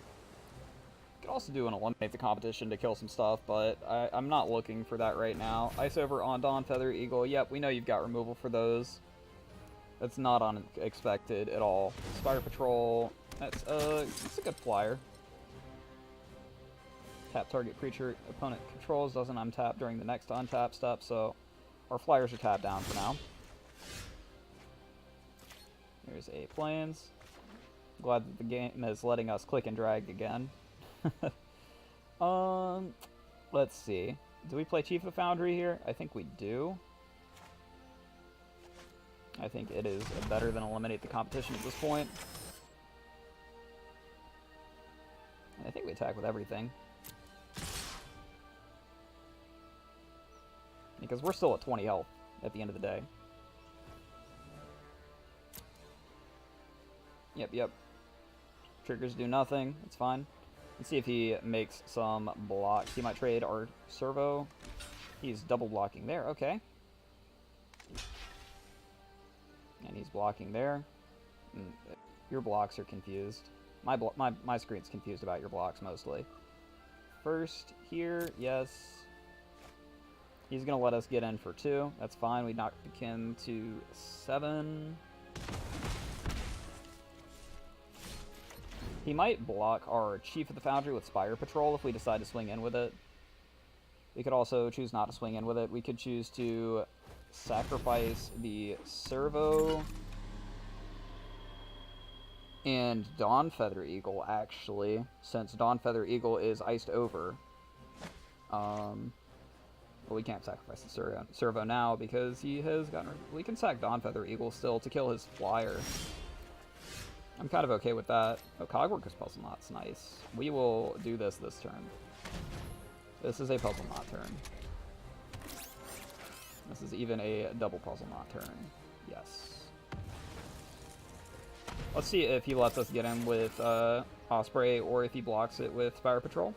Could also do an eliminate the competition to kill some stuff, but I'm not looking for that right now. Ice over on Dawn Feather Eagle. Yep, we know you've got removal for those. That's not unexpected at all. Spire Patrol. That's a good flyer. Tap target creature opponent controls doesn't untap during the next untap step, so our flyers are tapped down for now. There's 8 planes. Glad that the game is letting us click and drag again. Let's see. Do we play Chief of the Foundry here? I think we do. I think it is better than eliminate the competition at this point. And I think we attack with everything. Because we're still at 20 health at the end of the day. Yep. Triggers do nothing. It's fine. Let's see if he makes some blocks. He might trade our servo. He's double blocking there. Okay. And he's blocking there. Your blocks are confused. My screen's confused about your blocks mostly. First here, yes. He's gonna let us get in for 2. That's fine. We knocked him to 7. He might block our Chief of the Foundry with Spire Patrol if we decide to swing in with it. We could also choose not to swing in with it. We could choose to sacrifice the Servo and Dawn Feather Eagle, actually, since Dawn Feather Eagle is iced over. But we can't sacrifice the Servo now because he has gotten... We can sack Dawn Feather Eagle still to kill his flyer. I'm kind of okay with that. Oh, Cogworker's Puzzle Knot's nice. We will do this turn. This is a Puzzle Knot turn. This is even a double Puzzle Knot turn. Yes. Let's see if he lets us get him with Osprey or if he blocks it with Spire Patrol.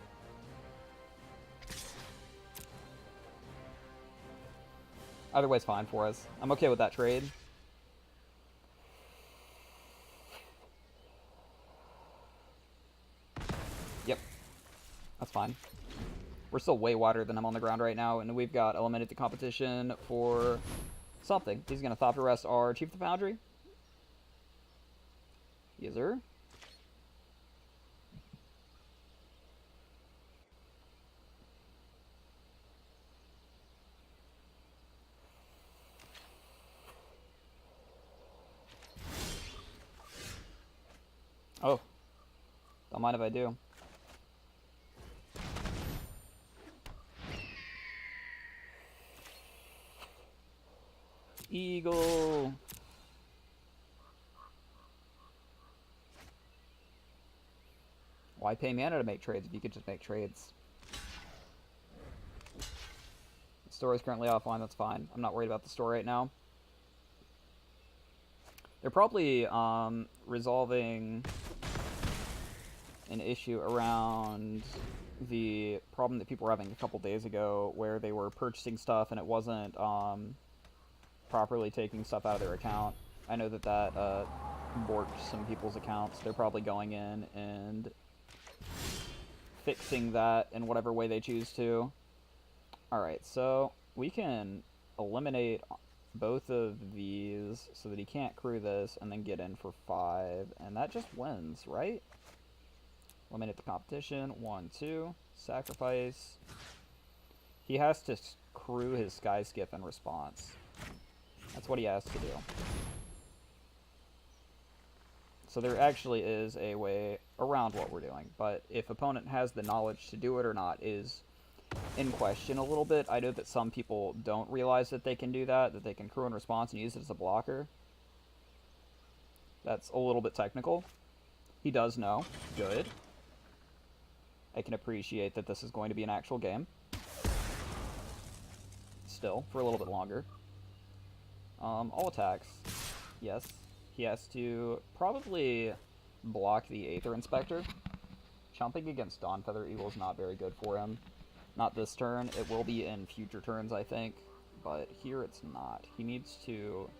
Either way's fine for us. I'm okay with that trade. Yep. That's fine. We're still way wider than him on the ground right now, and we've got eliminated the competition for something. He's going to Thopter Rest our Chief of the Foundry. Yes, sir. Oh. Don't mind if I do. Eagle. Why pay mana to make trades if you could just make trades? The store is currently offline, that's fine. I'm not worried about the store right now. They're probably resolving an issue around the problem that people were having a couple days ago where they were purchasing stuff and it wasn't properly taking stuff out of their account. I know that borked some people's accounts. They're probably going in and fixing that in whatever way they choose to. Alright, so we can eliminate both of these so that he can't crew this and then get in for 5, and that just wins, right? Eliminate the competition. 1, 2. Sacrifice. He has to crew his Sky Skiff in response. That's what he has to do. So there actually is a way around what we're doing, but if opponent has the knowledge to do it or not is in question a little bit. I know that some people don't realize that they can do that they can crew in response and use it as a blocker. That's a little bit technical. He does know. Good. I can appreciate that this is going to be an actual game. Still, for a little bit longer. All attacks. Yes. He has to probably block the Aether Inspector. Chomping against Dawnfeather Eagle is not very good for him. Not this turn. It will be in future turns, I think. But here it's not. He needs to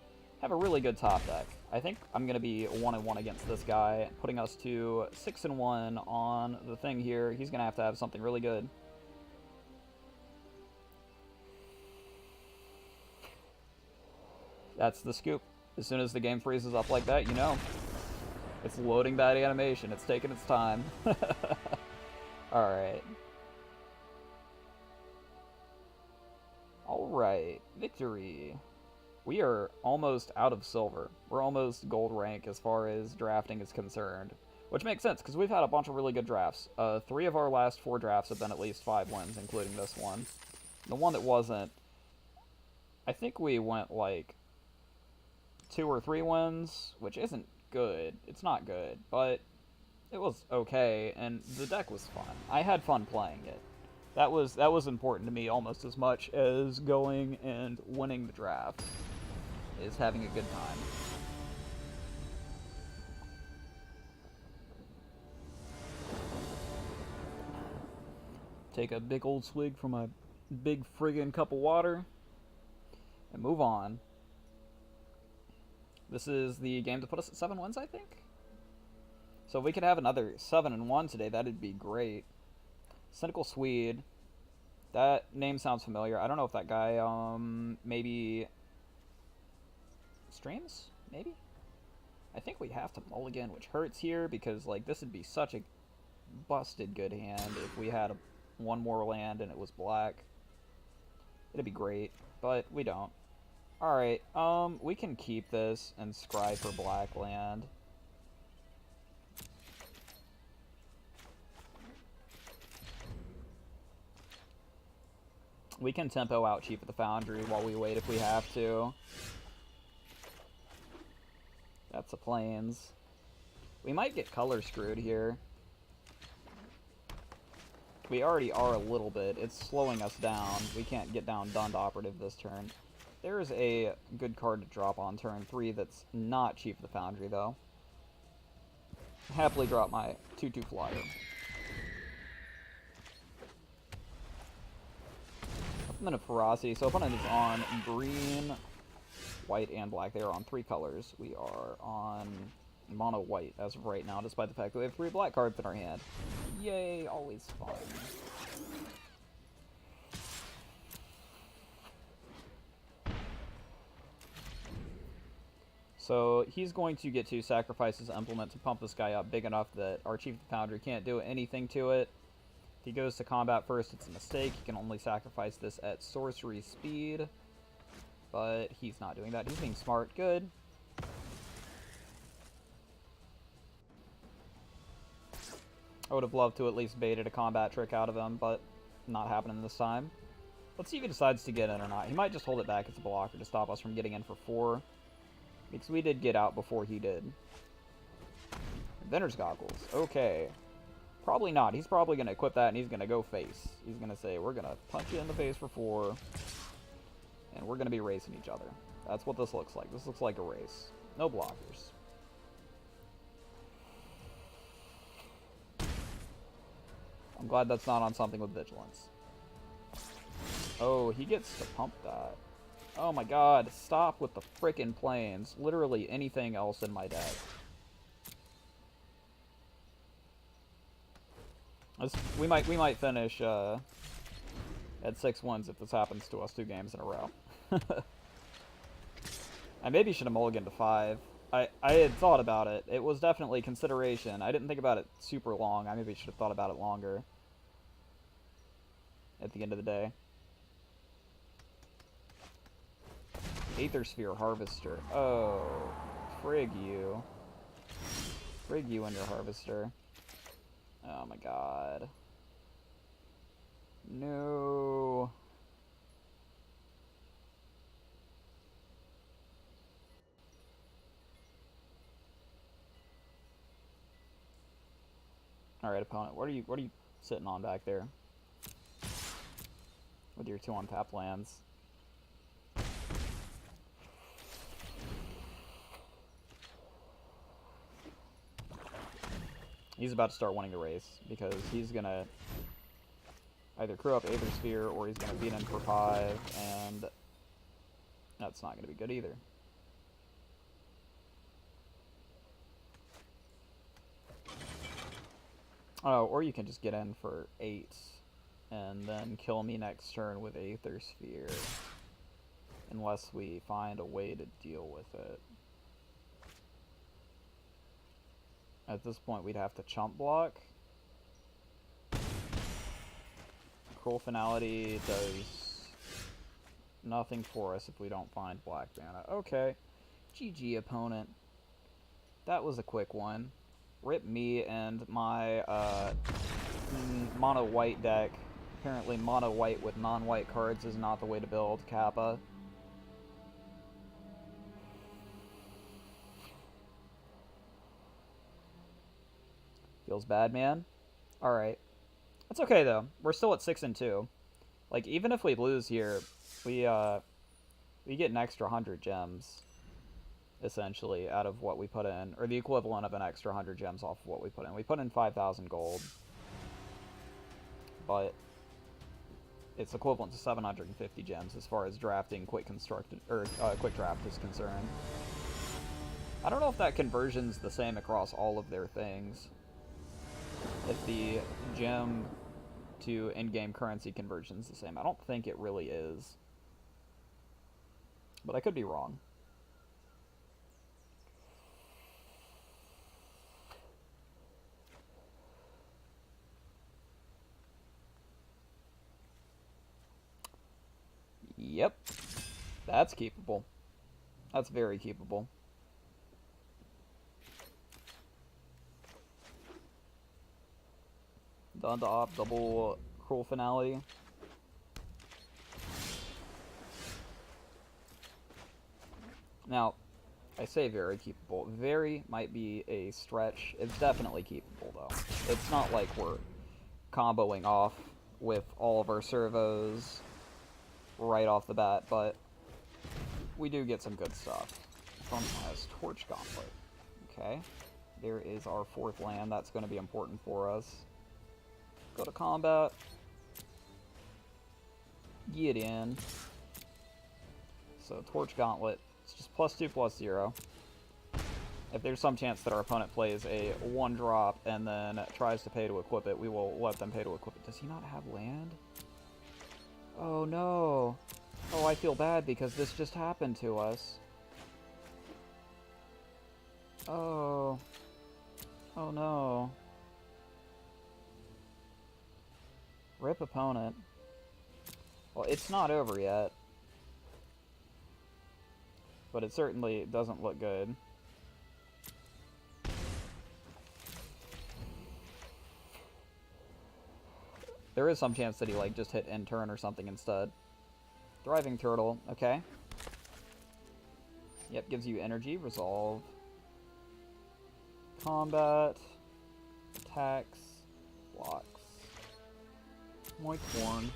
have a really good top deck. I think I'm going to be 1-1 against this guy, putting us to 6-1 on the thing here. He's going to have something really good. That's the scoop. As soon as the game freezes up like that, you know. It's loading that animation. It's taking its time. Alright. Alright. Victory. We are almost out of silver. We're almost gold rank as far as drafting is concerned. Which makes sense, because we've had a bunch of really good drafts. 3 of our last 4 drafts have been at least 5 wins, including this one. The one that wasn't, I think we went like 2 or 3 wins, which isn't good. It's not good, but it was okay, and the deck was fun. I had fun playing it. That was important to me almost as much as going and winning the draft, is having a good time. Take a big old swig from a big friggin' cup of water, and move on. This is the game to put us at 7 wins, I think? So if we could have another 7-1 today, that'd be great. Cynical Swede. That name sounds familiar. I don't know if that guy, maybe streams? Maybe? I think we have to mulligan, which hurts here, because, like, this would be such a busted good hand if we had one more land and it was black. It'd be great, but we don't. Alright, we can keep this and scry for black land. We can tempo out Chief of the Foundry while we wait if we have to. That's the Plains. We might get color screwed here. We already are a little bit. It's slowing us down. We can't get down Dund Operative this turn. There's a good card to drop on turn 3 that's not Chief of the Foundry, though. Happily drop my 2/2 flyer. Opponent of Ferocity. So opponent is on green, white, and black. They are on 3 colors. We are on mono white as of right now, despite the fact that we have 3 black cards in our hand. Yay, always fun. So he's going to get to sacrifice his implement to pump this guy up big enough that our Chief of the Foundry can't do anything to it. If he goes to combat first, it's a mistake. He can only sacrifice this at sorcery speed. But he's not doing that. He's being smart. Good. I would have loved to at least baited a combat trick out of him, but not happening this time. Let's see if he decides to get in or not. He might just hold it back as a blocker to stop us from getting in for 4. Because we did get out before he did. Inventor's Goggles. Okay. Probably not. He's probably going to equip that and he's going to go face. He's going to say, we're going to punch you in the face for 4. And we're going to be racing each other. That's what this looks like. This looks like a race. No blockers. I'm glad that's not on something with Vigilance. Oh, he gets to pump that. Oh my god, stop with the frickin' Plains. Literally anything else in my deck. We might finish at 6 wins if this happens to us 2 games in a row. I maybe should have mulliganed to 5. I had thought about it. It was definitely consideration. I didn't think about it super long. I maybe should have thought about it longer. At the end of the day. Aether Sphere Harvester. Oh, frig you. Rig you and your Harvester. Oh my god. No. Alright, opponent. What are you sitting on back there? With your 2 untapped lands. He's about to start winning the race because he's gonna either crew up Aether Sphere or he's gonna beat in for 5, and that's not gonna be good either. Oh, or you can just get in for 8 and then kill me next turn with Aether Sphere. Unless we find a way to deal with it. At this point, we'd have to chump block. Cruel Finality does nothing for us if we don't find black mana. Okay. GG, opponent. That was a quick one. Rip me and my mono white deck. Apparently mono white with non-white cards is not the way to build Kappa. Feels bad, man. Alright. That's okay, though. We're still at 6-2. Like, even if we lose here, we get an extra 100 gems, essentially, out of what we put in. Or the equivalent of an extra 100 gems off of what we put in. We put in 5,000 gold. But it's equivalent to 750 gems as far as drafting quick draft is concerned. I don't know if that conversion's the same across all of their things. If the gem to in-game currency conversion's the same. I don't think it really is. But I could be wrong. Yep. That's keepable. That's very keepable. Done to op, double Cruel Finality. Now, I say very keepable. Very might be a stretch. It's definitely keepable, though. It's not like we're comboing off with all of our servos right off the bat, but we do get some good stuff. Opponent has Torch Gauntlet. Okay. There is our 4th land. That's going to be important for us. Go to combat. Get in. So Torch Gauntlet. It's just +2/+0. If there's some chance that our opponent plays a 1-drop and then tries to pay to equip it, we will let them pay to equip it. Does he not have land? Oh no. Oh, I feel bad because this just happened to us. Oh. Oh no. Rip opponent. Well, it's not over yet. But it certainly doesn't look good. There is some chance that he, like, just hit end turn or something instead. Thriving Turtle, okay. Yep, gives you energy, resolve. Combat. Attacks. Blocks. Moikhorn.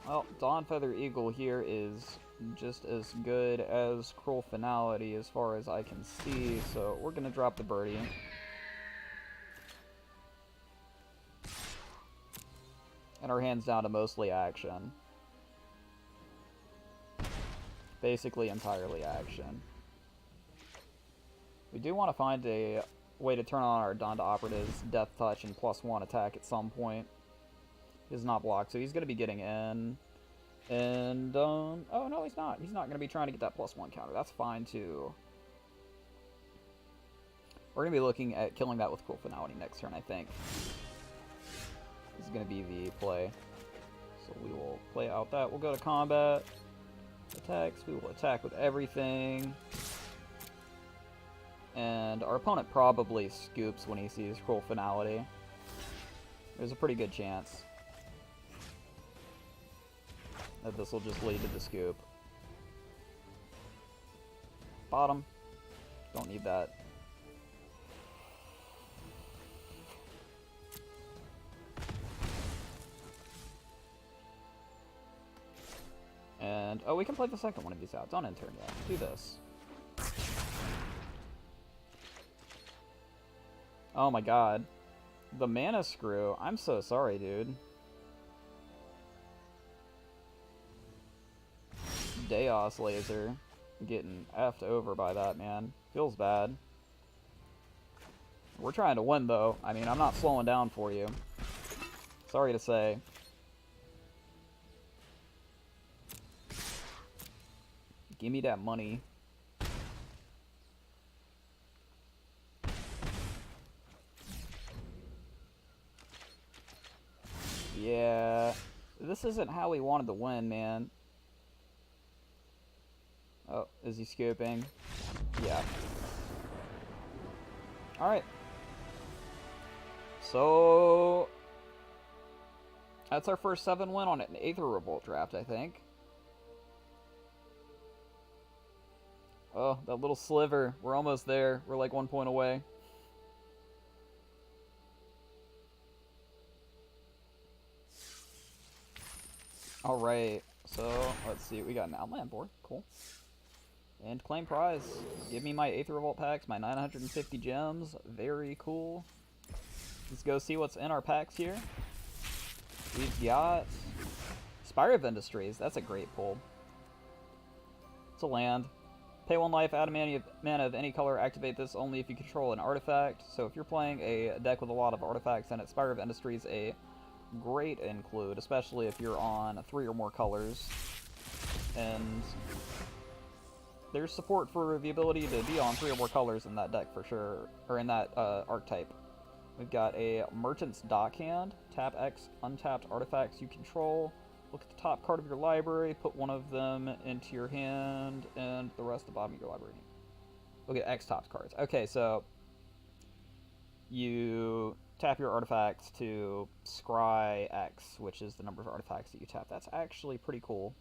Well, Dawnfeather Eagle here is just as good as Cruel Finality as far as I can see, so we're gonna drop the birdie. And our hand's down to mostly action. Basically entirely action. We do want to find a way to turn on our Donda Operative's Death Touch and +1 attack at some point. He's not blocked, so he's going to be getting in. And, oh no, he's not. He's not going to be trying to get that +1 counter. That's fine, too. We're going to be looking at killing that with Cruel Finality next turn, I think. This is going to be the play. So we will play out that. We'll go to combat. Attacks. We will attack with everything. And our opponent probably scoops when he sees Cruel Finality. There's a pretty good chance that this will just lead to the scoop. Bottom. Don't need that. And, oh, we can play the second one of these out. It's on in turn yet. Do this. Oh my god. The mana screw. I'm so sorry, dude. Deos laser. Getting effed over by that, man. Feels bad. We're trying to win, though. I mean, I'm not slowing down for you. Sorry to say. Give me that money. Yeah. This isn't how we wanted to win, man. Oh, is he scooping? Yeah. Alright. So... that's our first 7 win on an Aether Revolt draft, I think. Oh, that little sliver. We're almost there. We're like 1 point away. Alright, so let's see. We got an Outland board. Cool. And claim prize. Give me my Aether Revolt packs, my 950 gems. Very cool. Let's go see what's in our packs here. We've got Spire of Industries. That's a great pull. It's a land. Pay 1 life, add a mana of any color, activate this only if you control an artifact. So if you're playing a deck with a lot of artifacts in it, Spire of Industries a great include, especially if you're on 3 or more colors. And there's support for the ability to be on 3 or more colors in that deck for sure, or in that archetype. We've got a Merchant's Dockhand. Tap X untapped artifacts you control. Look at the top card of your library, put one of them into your hand, and the rest at the bottom of your library. Look at X top cards. Okay, so you tap your artifacts to scry X, which is the number of artifacts that you tap. That's actually pretty cool.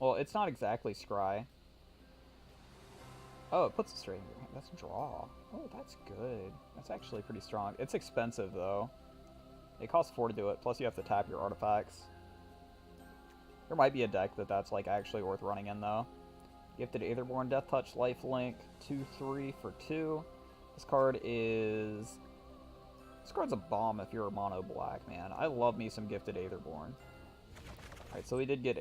Well, it's not exactly scry. Oh, it puts it straight in your hand. That's draw. Oh, that's good. That's actually pretty strong. It's expensive, though. It costs 4 to do it, plus you have to tap your artifacts. There might be a deck that's like actually worth running in, though. Gifted Aetherborn, Death Touch, Lifelink, 2/3 for 2. This card is... this card's a bomb if you're a mono black, man. I love me some Gifted Aetherborn. Alright, so we did get